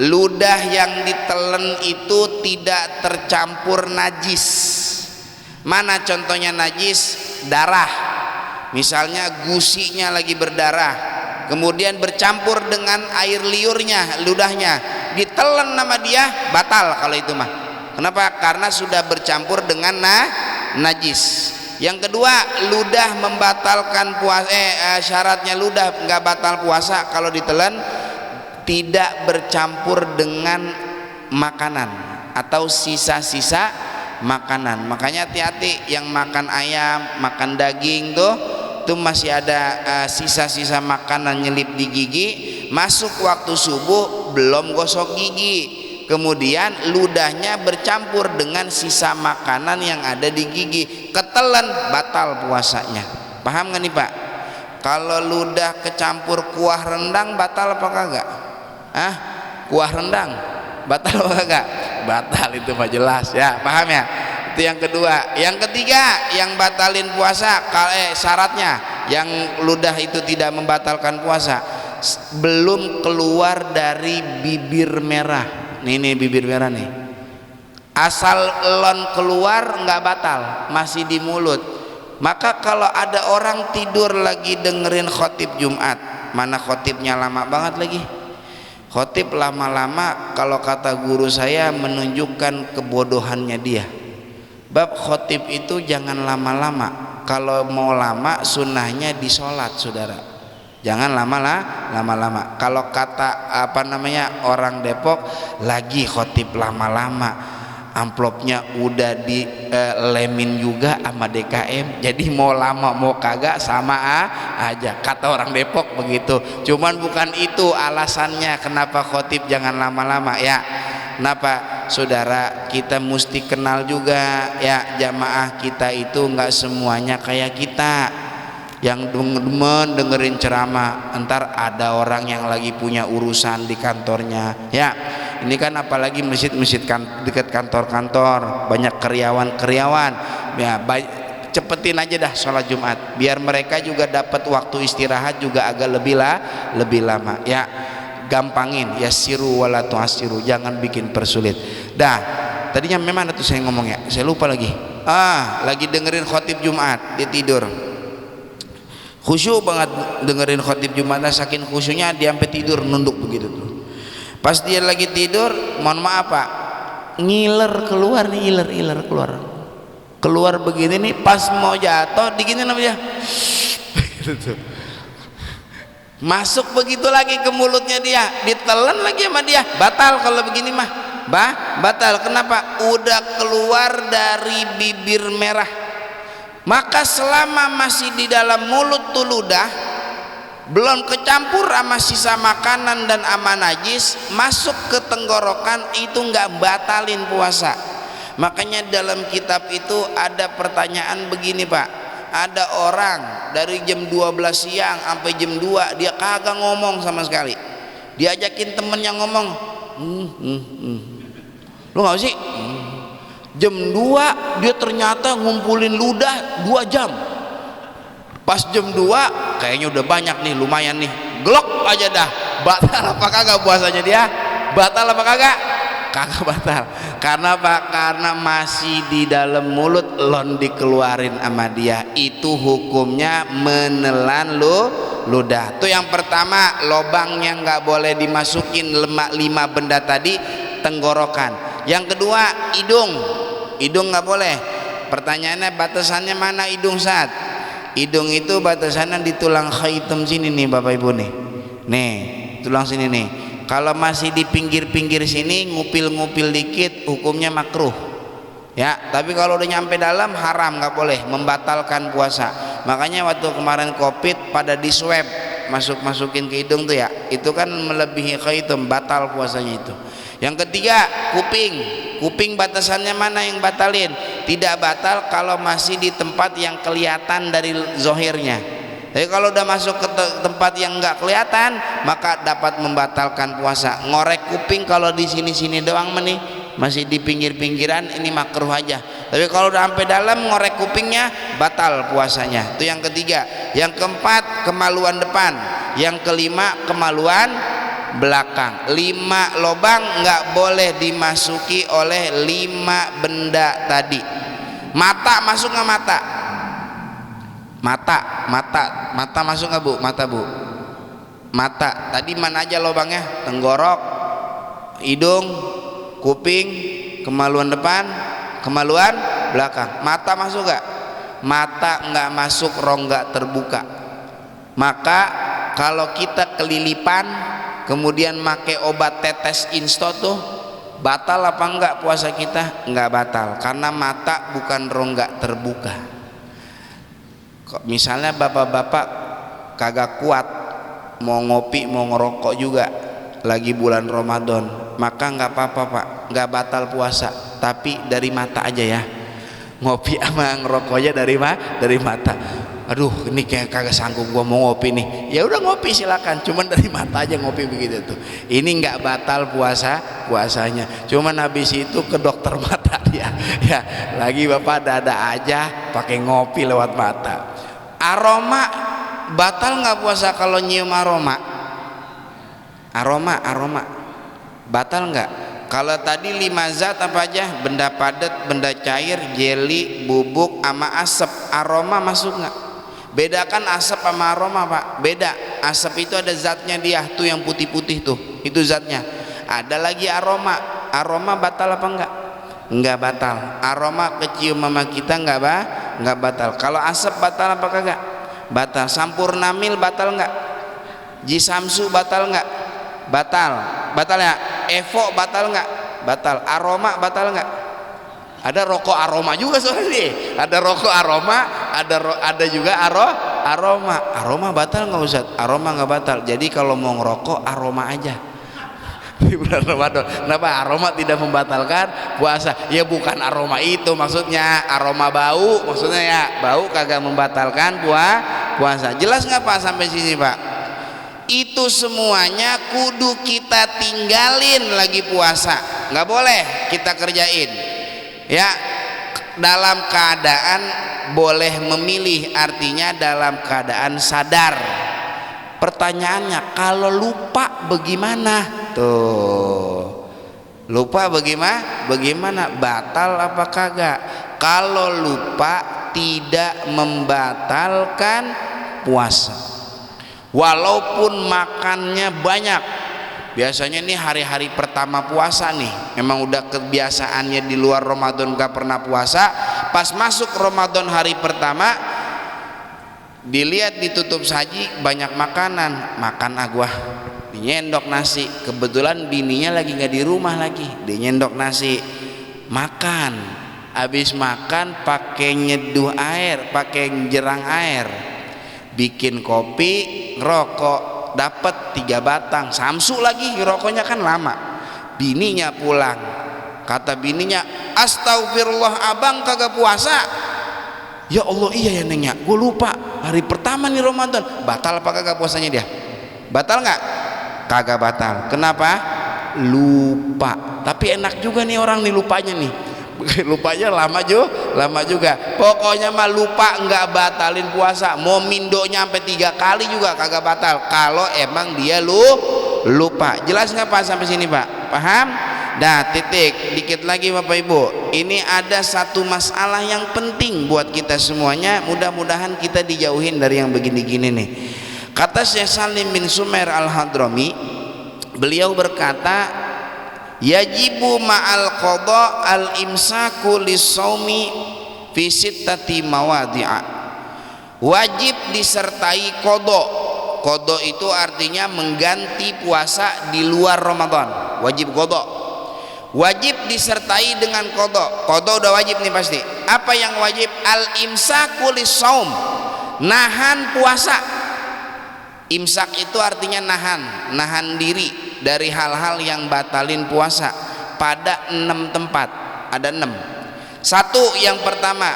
ludah yang ditelen itu tidak tercampur najis. Mana contohnya najis? Darah. Misalnya gusinya lagi berdarah, kemudian bercampur dengan air liurnya, ludahnya, ditelen nama dia, batal kalau itu mah. Kenapa? Karena sudah bercampur dengan najis. Yang kedua, ludah membatalkan puasa. Syaratnya ludah nggak batal puasa kalau ditelan tidak bercampur dengan makanan atau sisa-sisa makanan. Makanya hati-hati yang makan ayam, makan daging tuh masih ada sisa-sisa makanan nyelip di gigi, masuk waktu subuh belum gosok gigi, kemudian ludahnya bercampur dengan sisa makanan yang ada di gigi, ketelan, batal puasanya. Paham nggak nih Pak? Kalau ludah kecampur kuah rendang batal apa kagak? Kuah rendang batal apa kagak? Batal, itu mah jelas ya. Paham ya? Itu yang kedua. Yang ketiga yang batalin puasa, syaratnya yang ludah itu tidak membatalkan puasa, belum keluar dari bibir merah. Nih bibir merah nih, asal elon keluar nggak batal, masih di mulut. Maka kalau ada orang tidur lagi dengerin khotib Jumat, mana khotibnya lama banget lagi, khotib lama-lama, kalau kata guru saya menunjukkan kebodohannya dia. Bab khotib itu jangan lama-lama, kalau mau lama sunnahnya di sholat saudara, jangan lama-lama. Kalau kata orang Depok, lagi khotib lama-lama, amplopnya udah dilemin juga sama DKM, jadi mau lama mau kagak sama aja, kata orang Depok begitu. Cuman bukan itu alasannya kenapa khotib jangan lama-lama ya. Kenapa? Saudara, kita mesti kenal juga ya, jamaah kita itu nggak semuanya kayak kita yang demen dengerin ceramah. Entar ada orang yang lagi punya urusan di kantornya ya. Ini kan apalagi masjid-masjid dekat kantor-kantor, banyak karyawan ya, cepetin aja dah sholat Jumat biar mereka juga dapat waktu istirahat juga agak lebih lama ya. Gampangin, yassiru wala tu'assiru, jangan bikin persulit. Dah, tadinya memang tuh saya ngomong ya, saya lupa lagi. Lagi dengerin khotib Jumat, dia tidur. Khusyuk banget dengerin khotib Jumat, saking khusyuknya dia sampai tidur nunduk begitu tuh. Pas dia lagi tidur, mohon maaf Pak, ngiler keluar nih, iler keluar begini nih, pas mau jatuh digini namanya gitu tuh. Masuk begitu lagi ke mulutnya dia, ditelan lagi sama dia, batal kalau begini mah batal. Kenapa? Udah keluar dari bibir merah. Maka selama masih di dalam mulut tuh ludah, belum kecampur sama sisa makanan dan ama najis, masuk ke tenggorokan, itu nggak batalin puasa. Makanya dalam kitab itu ada pertanyaan begini Pak, ada orang dari jam 12 siang sampai jam 2 dia kagak ngomong sama sekali, diajakin temennya ngomong, lu nggak sih? Jam 2 dia ternyata ngumpulin ludah 2 jam. Pas jam 2 kayaknya udah banyak nih, lumayan nih, glok aja dah. Batal apa kagak puasanya dia? Batal apa kagak? Kagak batal. Karena apa? Karena masih di dalam mulut, lon dikeluarin sama dia. Itu hukumnya menelan ludah. Tuh yang pertama, lobang yang nggak boleh dimasukin lima benda tadi, tenggorokan. Yang kedua, hidung nggak boleh. Pertanyaannya, batasannya mana hidung saat? Hidung itu batasannya di tulang khaitum sini nih Bapak Ibu nih. Nih, tulang sini nih. Kalau masih di pinggir-pinggir sini ngupil-ngupil dikit, hukumnya makruh. Ya, tapi kalau udah nyampe dalam haram, nggak boleh, membatalkan puasa. Makanya waktu kemarin Covid pada di swab, masukin ke hidung tuh ya, itu kan melebihi khaitum, batal puasanya itu. Yang ketiga, kuping batasannya mana yang batalin? Tidak batal kalau masih di tempat yang kelihatan dari zohirnya. Tapi kalau udah masuk ke tempat yang nggak kelihatan, maka dapat membatalkan puasa. Ngorek kuping kalau di sini-sini doang nih, masih di pinggir-pinggiran, ini makruh aja. Tapi kalau udah sampai dalam ngorek kupingnya, batal puasanya. Itu yang ketiga. Yang keempat, kemaluan depan. Yang kelima, kemaluan belakang. 5 lobang nggak boleh dimasuki oleh 5 benda tadi. Mata masuk nggak mata? Mata masuk nggak Bu? Mata tadi mana aja lobangnya? Tenggorok, hidung, kuping, kemaluan depan, kemaluan belakang. Mata masuk nggak? Mata nggak masuk, rongga terbuka. Maka kalau kita kelilipan kemudian make obat tetes insto tuh, batal apa enggak puasa kita? Enggak batal, karena mata bukan rongga terbuka. Kok misalnya bapak-bapak kagak kuat mau ngopi mau ngerokok juga lagi bulan Ramadan, maka enggak apa-apa Pak, enggak batal puasa, tapi dari mata aja ya. Ngopi sama ngerokoknya dari mata. Aduh, ini kayak kagak sanggup gua mau ngopi nih. Ya udah ngopi silakan, cuman dari mata aja ngopi begitu tuh. Ini nggak batal puasanya. Cuman habis itu ke dokter mata dia. Ya, lagi Bapak dada aja pakai ngopi lewat mata. Aroma batal nggak puasa kalau nyium aroma? Aroma batal nggak? Kalau tadi 5 zat apa aja? Benda padat, benda cair, jeli, bubuk, sama asap. Aroma masuk nggak? Bedakan asap sama aroma Pak. Beda. Asap itu ada zatnya dia tuh, yang putih-putih tuh, itu zatnya. Ada lagi aroma. Aroma batal apa enggak? Enggak batal. Aroma kecium mama kita enggak batal. Kalau asap batal apa kagak? Batal. Sampurnamil batal enggak? Jisamsu batal enggak? Batal ya. Evo batal enggak? Batal. Aroma batal enggak? Ada rokok aroma juga soalnya nih. Ada rokok aroma, ada juga aroma batal nggak Ustaz? Aroma nggak batal. Jadi kalau mau ngerokok aroma aja di bulan Ramadan. Kenapa? Aroma tidak membatalkan puasa. Ya bukan aroma itu maksudnya, aroma bau maksudnya ya. Bau kagak membatalkan puasa. Jelas nggak Pak sampai sini Pak? Itu semuanya kudu kita tinggalin lagi puasa. Nggak boleh kita kerjain. Ya, dalam keadaan boleh memilih, artinya dalam keadaan sadar. Pertanyaannya, kalau lupa bagaimana? Tuh, lupa bagaimana? Batal apa kagak? Kalau lupa tidak membatalkan puasa, walaupun makannya banyak. Biasanya nih hari-hari pertama puasa nih, memang udah kebiasaannya di luar Ramadan gak pernah puasa. Pas masuk Ramadan hari pertama, dilihat ditutup saji banyak makanan, makan gua, dinyendok nasi. Kebetulan bininya lagi gak di rumah lagi, dinyendok nasi, makan. Habis makan pakai nyeduh air, pakai jerang air, bikin kopi, ngerokok. Dapat 3 batang, samsu lagi, rokoknya kan lama. Bininya pulang, kata bininya, astagfirullah abang kagak puasa. Ya Allah, iya ya nengnya, gue lupa hari pertama nih Ramadan. Batal apa kagak puasanya dia? Batal nggak? Kagak batal. Kenapa? Lupa. Tapi enak juga nih orang nih lupanya nih. Lupanya lama juga. Pokoknya mah lupa nggak batalin puasa. Mau mindonya sampai 3 kali juga kagak batal kalau emang dia lupa. Jelas nggak Pak sampai sini Pak? Paham? Dah, titik. Dikit lagi Bapak Ibu. Ini ada satu masalah yang penting buat kita semuanya. Mudah-mudahan kita dijauhin dari yang begini-gini nih. Kata Syekh Salim bin Sumair Al-Hadrami, beliau berkata, yajibu ma'al qadha al-imsaku lis-shaumi fi sittati mawadhi'a. Wajib disertai qadha. Qadha itu artinya mengganti puasa di luar Ramadan. Wajib qadha. Wajib disertai dengan qadha. Qadha udah wajib nih pasti. Apa yang wajib? Al-imsaku lis-shaum. Nahan puasa. Imsak itu artinya nahan diri dari hal-hal yang batalin puasa pada 6 tempat. Ada 6. Satu, yang pertama,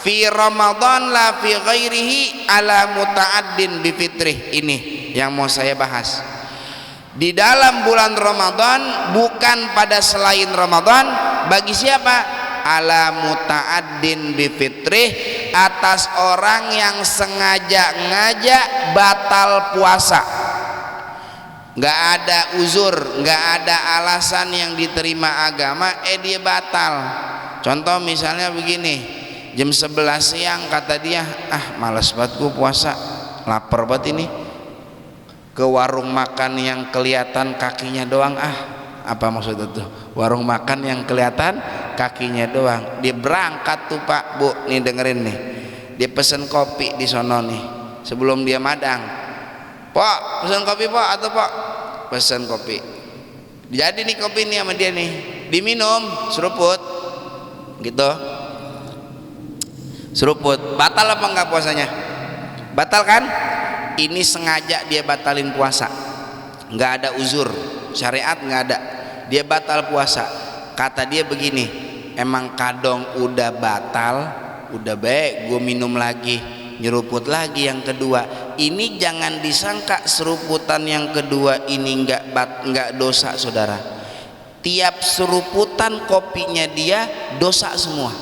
fi Ramadan la fi ghairihi ala muta'addin bi fitrih. Ini yang mau saya bahas. Di dalam bulan Ramadan, bukan pada selain Ramadan, bagi siapa? Ala muta'addin bi fitrih, atas orang yang sengaja-ngaja batal puasa. Nggak ada uzur, nggak ada alasan yang diterima agama, dia batal. Contoh misalnya begini, jam 11 siang kata dia, malas banget gue puasa, lapar banget ini, ke warung makan yang kelihatan kakinya doang. Apa maksudnya tuh? Warung makan yang kelihatan kakinya doang. Dia berangkat tuh Pak Bu, nih dengerin nih, dia pesen kopi di sono nih sebelum dia madang. Pak, pesen kopi Pak, atau Pak pesen kopi. Jadi nih kopi nih sama dia nih, diminum seruput gitu, seruput. Batal apa enggak puasanya? Batal kan? Ini sengaja dia batalin puasa, nggak ada uzur syariat, nggak ada, dia batal puasa. Kata dia begini, emang kadang udah batal, udah baik gue minum lagi, nyeruput lagi yang kedua. Ini jangan disangka seruputan yang kedua ini nggak dosa saudara. Tiap seruputan kopinya dia dosa semua.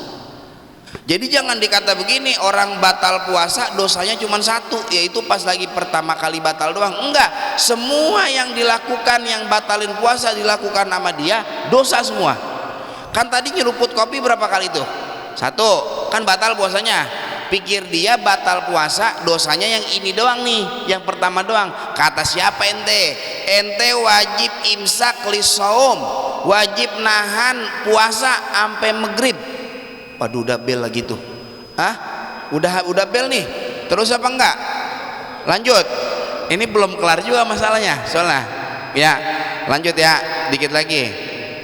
Jadi jangan dikata begini, orang batal puasa dosanya cuma satu, yaitu pas lagi pertama kali batal doang. Enggak, semua yang dilakukan yang batalin puasa dilakukan sama dia dosa semua. Kan tadi nyeruput kopi berapa kali tuh? 1, kan batal puasanya. Pikir dia batal puasa, dosanya yang ini doang nih, yang pertama doang. Kata siapa ente? Ente wajib imsak lisaum, wajib nahan puasa sampai maghrib. Waduh, udah bel lagi tuh. Udah bel nih. Terus apa enggak? Lanjut. Ini belum kelar juga masalahnya soalnya. Ya, lanjut ya, dikit lagi.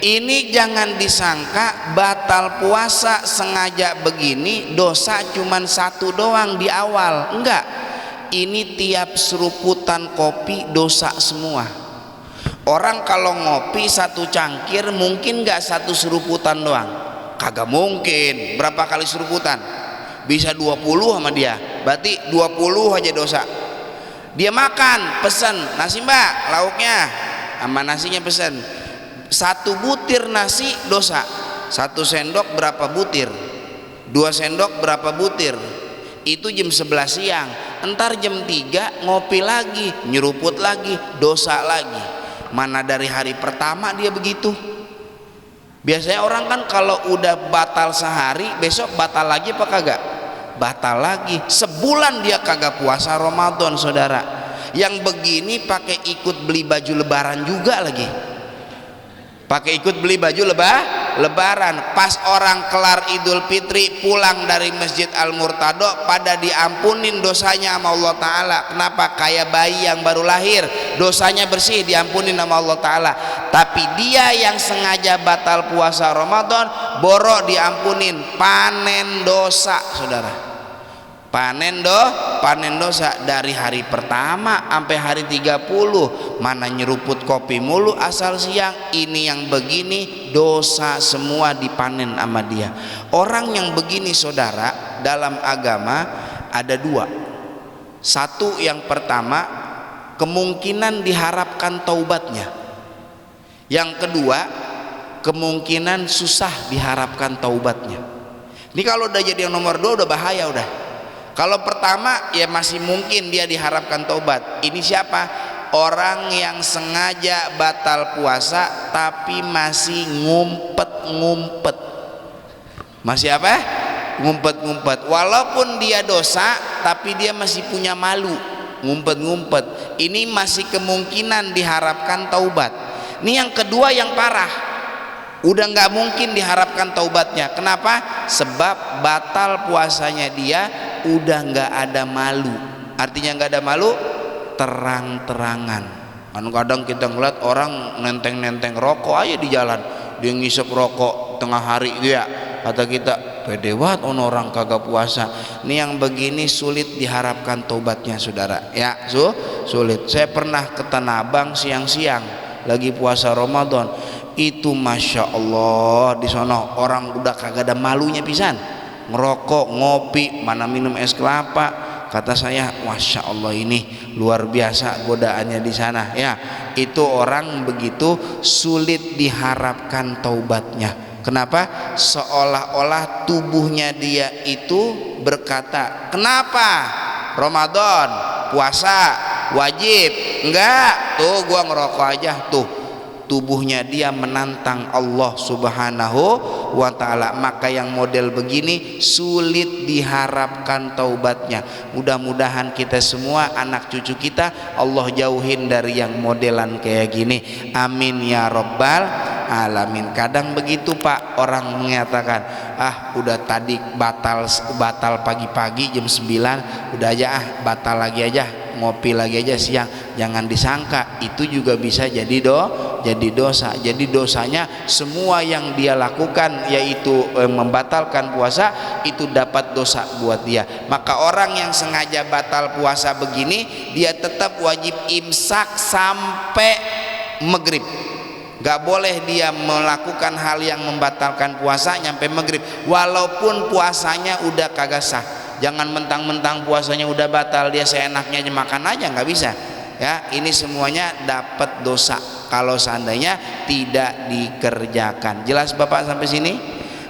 Ini jangan disangka batal puasa sengaja begini dosa cuman 1 doang di awal. Enggak. Ini tiap seruputan kopi dosa semua. Orang kalau ngopi 1 cangkir mungkin enggak 1 seruputan doang. Kagak mungkin, berapa kali seruputan? Bisa 20 sama dia, berarti 20 aja dosa. Dia makan, pesen nasi mbak, lauknya sama nasinya pesen 1 butir nasi dosa. 1 sendok berapa butir? 2 sendok berapa butir? Itu jam 11 siang. Entar jam 3 ngopi lagi, nyeruput lagi, dosa lagi. Mana dari hari pertama dia begitu? Biasanya orang kan kalau udah batal sehari, besok batal lagi apa kagak? Batal lagi. Sebulan dia kagak puasa Ramadan saudara. Yang begini pakai ikut beli baju lebaran juga lagi. Pakai ikut beli baju lebaran. Pas orang kelar Idul Fitri pulang dari Masjid Al-Murtado, pada diampunin dosanya sama Allah Ta'ala. Kenapa? Kayak bayi yang baru lahir, dosanya bersih, diampunin sama Allah Ta'ala. Tapi dia yang sengaja batal puasa Ramadan, borok diampunin, panen dosa saudara. Panen dosa dari hari pertama sampai hari 30. Mana nyeruput kopi mulu asal siang. Ini yang begini dosa semua dipanen sama dia. Orang yang begini saudara, dalam agama ada 2. 1, yang pertama kemungkinan diharapkan taubatnya. Yang kedua kemungkinan susah diharapkan taubatnya. Ini kalau udah jadi yang nomor 2 udah bahaya udah. Kalau pertama ya masih mungkin dia diharapkan taubat. Ini siapa? Orang yang sengaja batal puasa tapi masih ngumpet-ngumpet. Masih apa? Ngumpet-ngumpet. Walaupun dia dosa tapi dia masih punya malu. ngumpet-ngumpet. Ini masih kemungkinan diharapkan taubat. Ini yang kedua yang parah, udah nggak mungkin diharapkan taubatnya. Kenapa? Sebab batal puasanya dia udah nggak ada malu. Artinya nggak ada malu, terang-terangan. Kan kadang kita ngeliat orang nenteng-nenteng rokok aja di jalan, dia ngisep rokok tengah hari gitu ya. Kata kita, pede banget orang kagak puasa. Ini yang begini sulit diharapkan taubatnya saudara. Ya, sulit. Saya pernah ke Tanah Abang siang-siang lagi puasa Ramadan. Itu masya Allah di sono orang udah kagak ada malunya pisan, ngerokok, ngopi, mana minum es kelapa. Kata saya, masya Allah ini luar biasa godaannya di sana. Ya, itu orang begitu sulit diharapkan taubatnya. Kenapa? Seolah-olah tubuhnya dia itu berkata, kenapa Ramadan puasa wajib? Enggak, tuh gua ngerokok aja. Tuh tubuhnya dia menantang Allah subhanahu wa ta'ala. Maka yang model begini sulit diharapkan taubatnya. Mudah-mudahan kita semua, anak cucu kita, Allah jauhin dari yang modelan kayak gini. Amin ya rabbal alamin. Kadang begitu Pak, orang mengatakan, ah udah tadi batal pagi-pagi jam 9, udah aja batal lagi aja, ngopi lagi aja siang. Jangan disangka itu juga bisa jadi dosa. Jadi dosanya semua yang dia lakukan, yaitu membatalkan puasa, itu dapat dosa buat dia. Maka orang yang sengaja batal puasa begini, dia tetap wajib imsak sampai maghrib. Gak boleh dia melakukan hal yang membatalkan puasa nyampe maghrib, walaupun puasanya udah kagak sah. Jangan mentang-mentang puasanya udah batal, dia seenaknya aja makan aja, nggak bisa. Ya, ini semuanya dapat dosa kalau seandainya tidak dikerjakan. Jelas Bapak sampai sini?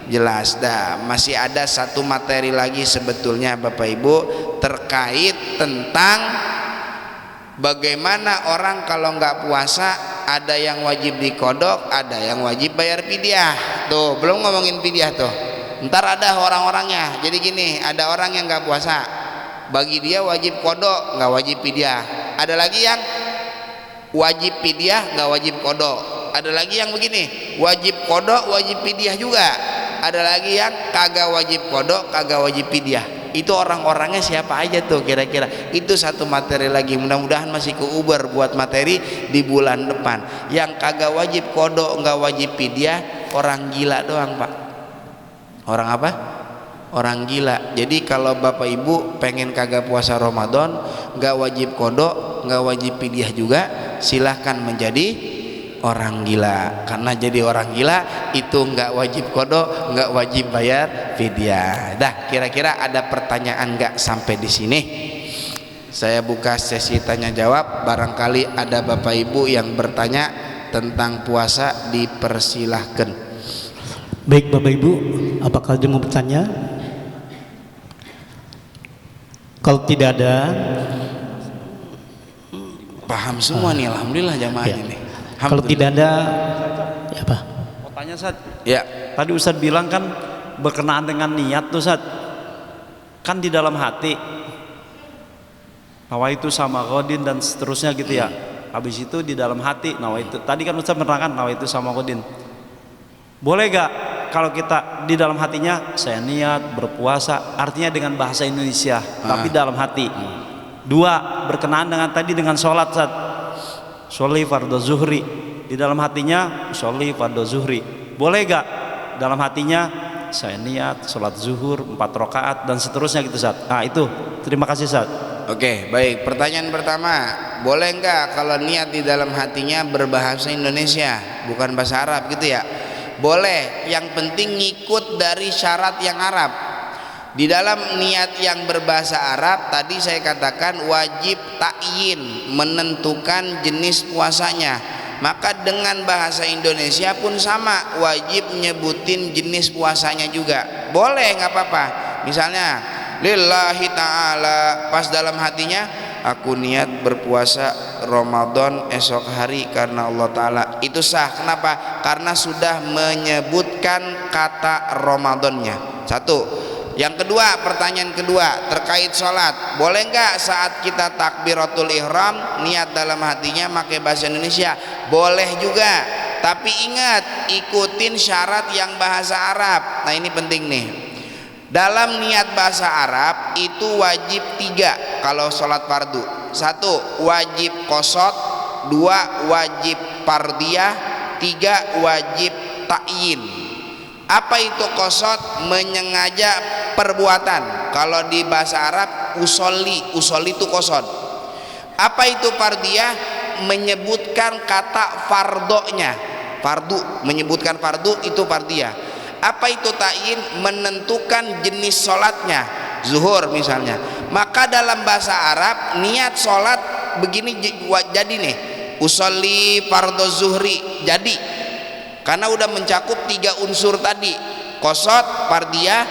Jelas. Dah, masih ada satu materi lagi sebetulnya Bapak Ibu, terkait tentang bagaimana orang kalau nggak puasa, ada yang wajib dikodok, ada yang wajib bayar fidyah. Tuh belum ngomongin fidyah tuh, ntar ada orang-orangnya. Jadi gini, ada orang yang nggak puasa, bagi dia wajib kodok, nggak wajib fidyah. Ada lagi yang wajib fidyah, nggak wajib kodok. Ada lagi yang begini, wajib kodok, wajib fidyah juga. Ada lagi yang kagak wajib kodok, kagak wajib fidyah. Itu orang-orangnya siapa aja tuh kira-kira? Itu satu materi lagi, mudah-mudahan masih keuber buat materi di bulan depan. Yang kagak wajib kodok, nggak wajib fidyah, orang gila doang Pak. Orang apa? Orang gila. Jadi kalau Bapak Ibu pengen kagak puasa Ramadan, nggak wajib kodok, nggak wajib fidyah juga, silahkan menjadi orang gila. Karena jadi orang gila itu nggak wajib kodok, nggak wajib bayar fidyah. Dah, kira-kira ada pertanyaan nggak sampai di sini? Saya buka sesi tanya jawab. Barangkali ada Bapak Ibu yang bertanya tentang puasa, dipersilahkan. Baik Bapak Ibu, apakah ada yang mau bertanya? Kalau tidak ada, paham semua nih, alhamdulillah jamaah ya. ini. Kalau tidak ada, ya apa? Mau tanya Ustaz? Ya. Tadi Ustaz bilang kan berkenaan dengan niat tuh Ustaz. Kan di dalam hati. Nawaitu sama Godin dan seterusnya gitu ya. Habis itu di dalam hati nawaitu. Tadi kan Ustaz menerangkan nawaitu sama Godin. Boleh gak kalau kita di dalam hatinya saya niat berpuasa, artinya dengan bahasa Indonesia, tapi dalam hati. Dua, berkenaan dengan tadi dengan sholat Ustaz. Sholli fardhu zuhri, di dalam hatinya sholli fardhu zuhri. Boleh gak dalam hatinya saya niat sholat zuhur 4 rakaat dan seterusnya gitu Ustaz. Nah itu, terima kasih Ustaz. Oke, baik. Pertanyaan pertama, boleh nggak kalau niat di dalam hatinya berbahasa Indonesia, bukan bahasa Arab gitu ya? Boleh, yang penting ngikut dari syarat yang Arab. Di dalam niat yang berbahasa Arab tadi saya katakan wajib ta'yin, menentukan jenis puasanya. Maka dengan bahasa Indonesia pun sama, wajib nyebutin jenis puasanya juga. Boleh, nggak apa-apa. Misalnya lillahi ta'ala, pas dalam hatinya aku niat berpuasa Ramadan esok hari karena Allah Ta'ala. Itu sah. Kenapa? Karena sudah menyebutkan kata Ramadannya. Satu. Yang kedua, pertanyaan kedua terkait sholat, boleh nggak saat kita takbiratul ihram niat dalam hatinya pakai bahasa Indonesia? Boleh juga, tapi ingat ikutin syarat yang bahasa Arab. Nah ini penting nih, dalam niat bahasa Arab itu wajib 3 kalau sholat fardu. 1 wajib qasad, 2 wajib fardiyah, 3 wajib ta'yin. Apa itu qasad? Menyengaja perbuatan. Kalau di bahasa Arab usolli itu qasad. Apa itu fardiyah? Menyebutkan kata fardonya. Fardu, menyebutkan fardu itu fardiyah. Apa itu ta'yin? Menentukan jenis sholatnya. Zuhur misalnya, maka dalam bahasa Arab niat sholat begini jadi nih, usolli fardhu zuhri, jadi karena udah mencakup 3 unsur tadi, qasad, fardiyah,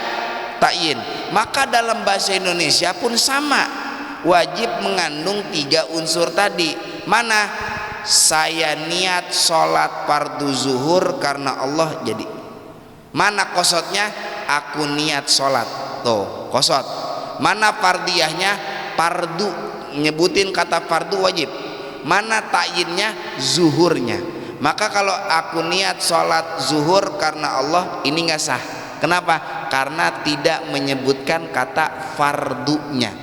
ta'yin. Maka dalam bahasa Indonesia pun sama, wajib mengandung 3 unsur tadi. Mana? Saya niat sholat fardu zuhur karena Allah, jadi. Mana qasadnya? Aku niat sholat, tuh qasad. Mana fardiyahnya? Fardu, nyebutin kata fardu wajib. Mana ta'yinnya? Zuhurnya. Maka kalau aku niat sholat zuhur karena Allah, ini nggak sah. Kenapa? Karena tidak menyebutkan kata fardunya.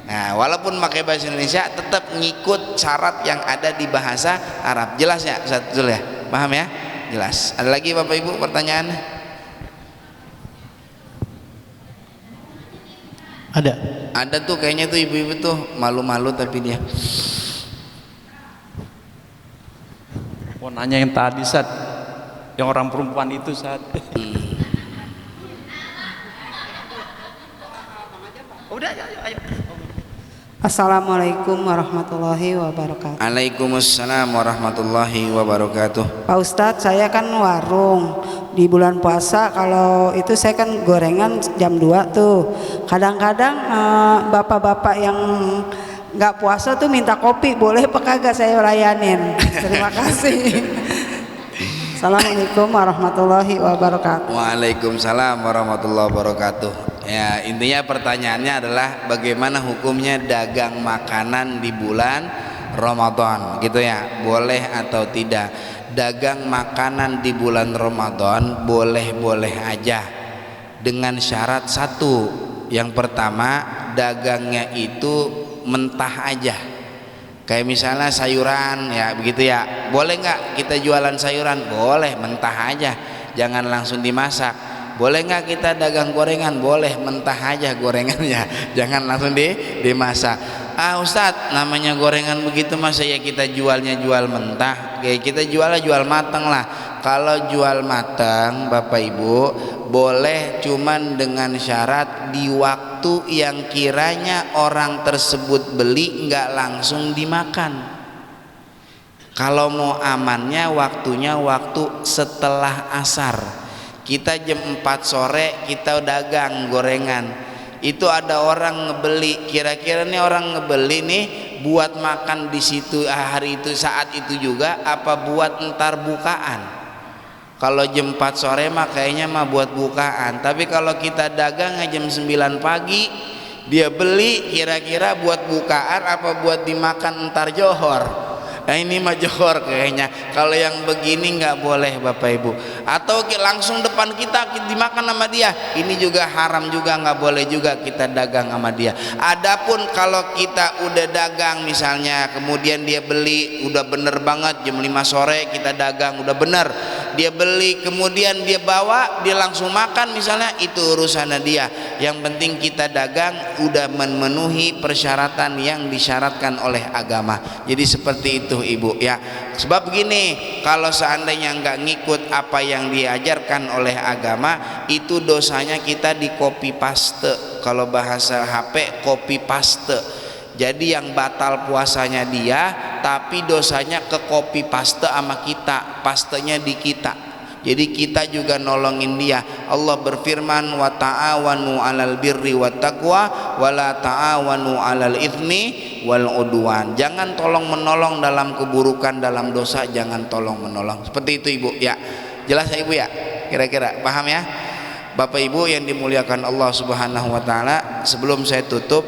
Nah, walaupun pakai bahasa Indonesia tetap ngikut syarat yang ada di bahasa Arab. Jelas ya Ustaz Zul ya? Paham ya? Jelas. Ada lagi Bapak Ibu pertanyaan? Ada tuh kayaknya tuh ibu-ibu tuh malu-malu tapi dia. Oh, nanya yang tadi Sat, yang orang perempuan itu Sat. Udah ayo. Assalamualaikum warahmatullahi wabarakatuh. Waalaikumsalam warahmatullahi wabarakatuh. Pak Ustadz, saya kan warung di bulan puasa. Kalau itu saya kan gorengan jam 2 tuh. Kadang-kadang bapak-bapak yang nggak puasa tuh minta kopi, boleh apa kagak saya layanin? Terima kasih. Assalamualaikum warahmatullahi wabarakatuh. Waalaikumsalam warahmatullahi wabarakatuh. Ya, intinya pertanyaannya adalah bagaimana hukumnya dagang makanan di bulan Ramadan gitu ya, boleh atau tidak? Dagang makanan di bulan Ramadan boleh-boleh aja dengan syarat 1. Yang pertama, dagangnya itu mentah aja, kayak misalnya sayuran ya begitu ya, boleh nggak kita jualan sayuran? Boleh, mentah aja, jangan langsung dimasak. Boleh nggak kita dagang gorengan? Boleh, mentah aja gorengannya, jangan langsung dimasak. Ustadz, namanya gorengan begitu masa ya kita jualnya jual mentah? Kayak kita jual matang lah. Kalau jual matang Bapak Ibu boleh, cuman dengan syarat di waktu yang kiranya orang tersebut beli nggak langsung dimakan. Kalau mau amannya waktunya waktu setelah asar. Kita jam 4 sore kita dagang gorengan, itu ada orang ngebeli, kira-kira nih orang ngebeli nih buat makan di situ hari itu saat itu juga apa buat ntar bukaan? Kalau jam 4 sore mah kayaknya mah buat bukaan. Tapi kalau kita dagang jam 9 pagi, dia beli kira-kira buat bukaan apa buat dimakan ntar johor? Nah ini mah johor kayaknya. Kalau yang begini nggak boleh Bapak Ibu. Atau langsung depan kita dimakan sama dia, ini juga haram juga, nggak boleh juga kita dagang sama dia. Adapun kalau kita udah dagang misalnya, kemudian dia beli udah bener banget jam 5 sore kita dagang udah bener, dia beli kemudian dia bawa dia langsung makan misalnya, itu urusannya dia. Yang penting kita dagang udah memenuhi persyaratan yang disyaratkan oleh agama. Jadi seperti itu Ibu ya. Sebab begini, kalau seandainya nggak ngikut apa yang diajarkan oleh agama, itu dosanya kita di copy paste. Kalau bahasa HP copy paste. Jadi yang batal puasanya dia, tapi dosanya ke copy paste sama kita, pastenya di kita. Jadi kita juga nolongin dia. Allah berfirman, wa ta'awanu 'alal birri wat taqwa wa la ta'awanu 'alal itsmi wal udwan. Jangan tolong menolong dalam keburukan, dalam dosa jangan tolong menolong. Seperti itu Ibu ya. Jelas ya Ibu ya? Kira-kira paham ya? Bapak Ibu yang dimuliakan Allah Subhanahu wa taala, sebelum saya tutup,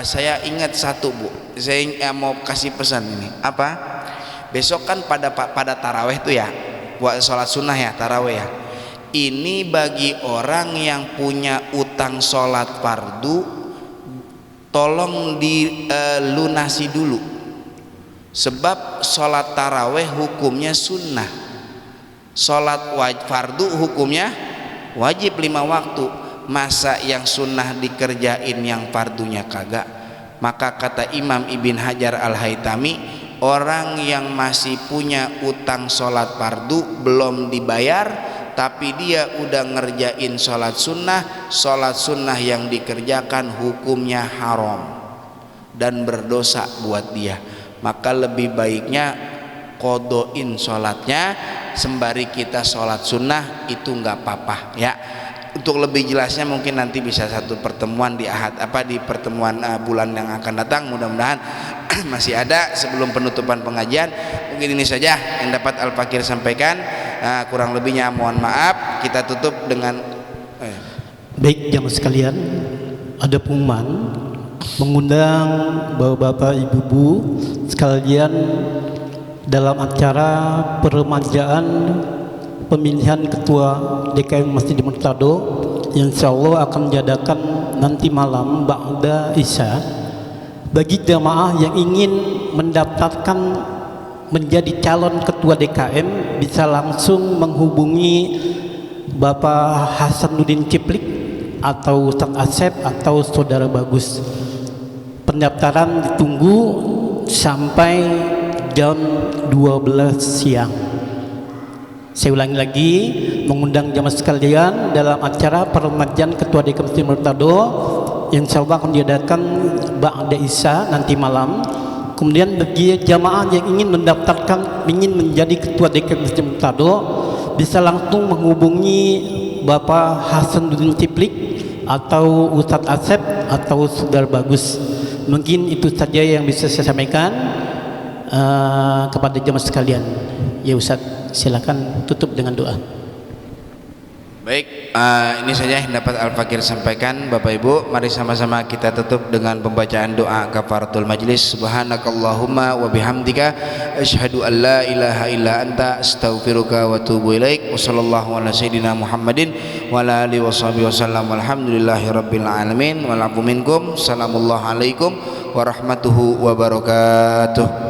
saya ingat satu Bu. Saya mau kasih pesan ini. Apa? Besok kan pada taraweh tuh ya, buat sholat sunnah ya, taraweh ya. Ini bagi orang yang punya utang sholat fardu, tolong dilunasi dulu. Sebab sholat taraweh hukumnya sunnah, sholat fardu hukumnya wajib 5 waktu. Masa yang sunnah dikerjain yang fardunya kagak? Maka kata Imam Ibn Hajar Al-Haytami, orang yang masih punya utang sholat fardu belum dibayar, tapi dia udah ngerjain sholat sunnah yang dikerjakan hukumnya haram dan berdosa buat dia. Maka lebih baiknya kodoin sholatnya sembari kita sholat sunnah, itu nggak apa-apa ya. Untuk lebih jelasnya mungkin nanti bisa satu pertemuan di di pertemuan bulan yang akan datang, mudah-mudahan masih ada sebelum penutupan pengajian. Mungkin ini saja yang dapat Al-Fakir sampaikan, kurang lebihnya mohon maaf. Kita tutup dengan Baik jamaah sekalian, ada pengumuman mengundang bapak-bapak, ibu-ibu sekalian dalam acara peremajaan pemilihan ketua DKM Masjid Murtado yang insyaallah akan diadakan nanti malam ba'da Isya. Bagi jamaah yang ingin mendaftarkan menjadi calon ketua DKM bisa langsung menghubungi Bapak Hasanuddin Ciplik atau Ustaz Asep atau Saudara Bagus. Pendaftaran ditunggu sampai jam 12 siang. Saya ulangi lagi, mengundang jamaah sekalian dalam acara peremajaan ketua DKM Masjid Murtado yang insyaallah akan diadakan ba'da Isya nanti malam. Kemudian bagi jamaah yang ingin mendaftarkan, ingin menjadi ketua DKM Masjid Murtado, bisa langsung menghubungi Bapak Hasanuddin Ciplik atau Ustadz Asep atau Saudara Bagus. Mungkin itu saja yang bisa saya sampaikan kepada jemaah sekalian. Ya Ustadz, silakan tutup dengan doa. Baik, ini saja yang dapat Al-Fakir sampaikan. Bapak Ibu, mari sama-sama kita tutup dengan pembacaan doa kafaratul majlis. Subhanakallahumma wa bihamdika asyhadu an la ilaha illa anta astaghfiruka wa atubu ilaik. Wassallallahu ala sayyidina Muhammadin wa ala alihi washabihi wasallam. Walhamdulillahi rabbil alamin. Wal afu minkum. Assalamualaikum warahmatullahi wabarakatuh.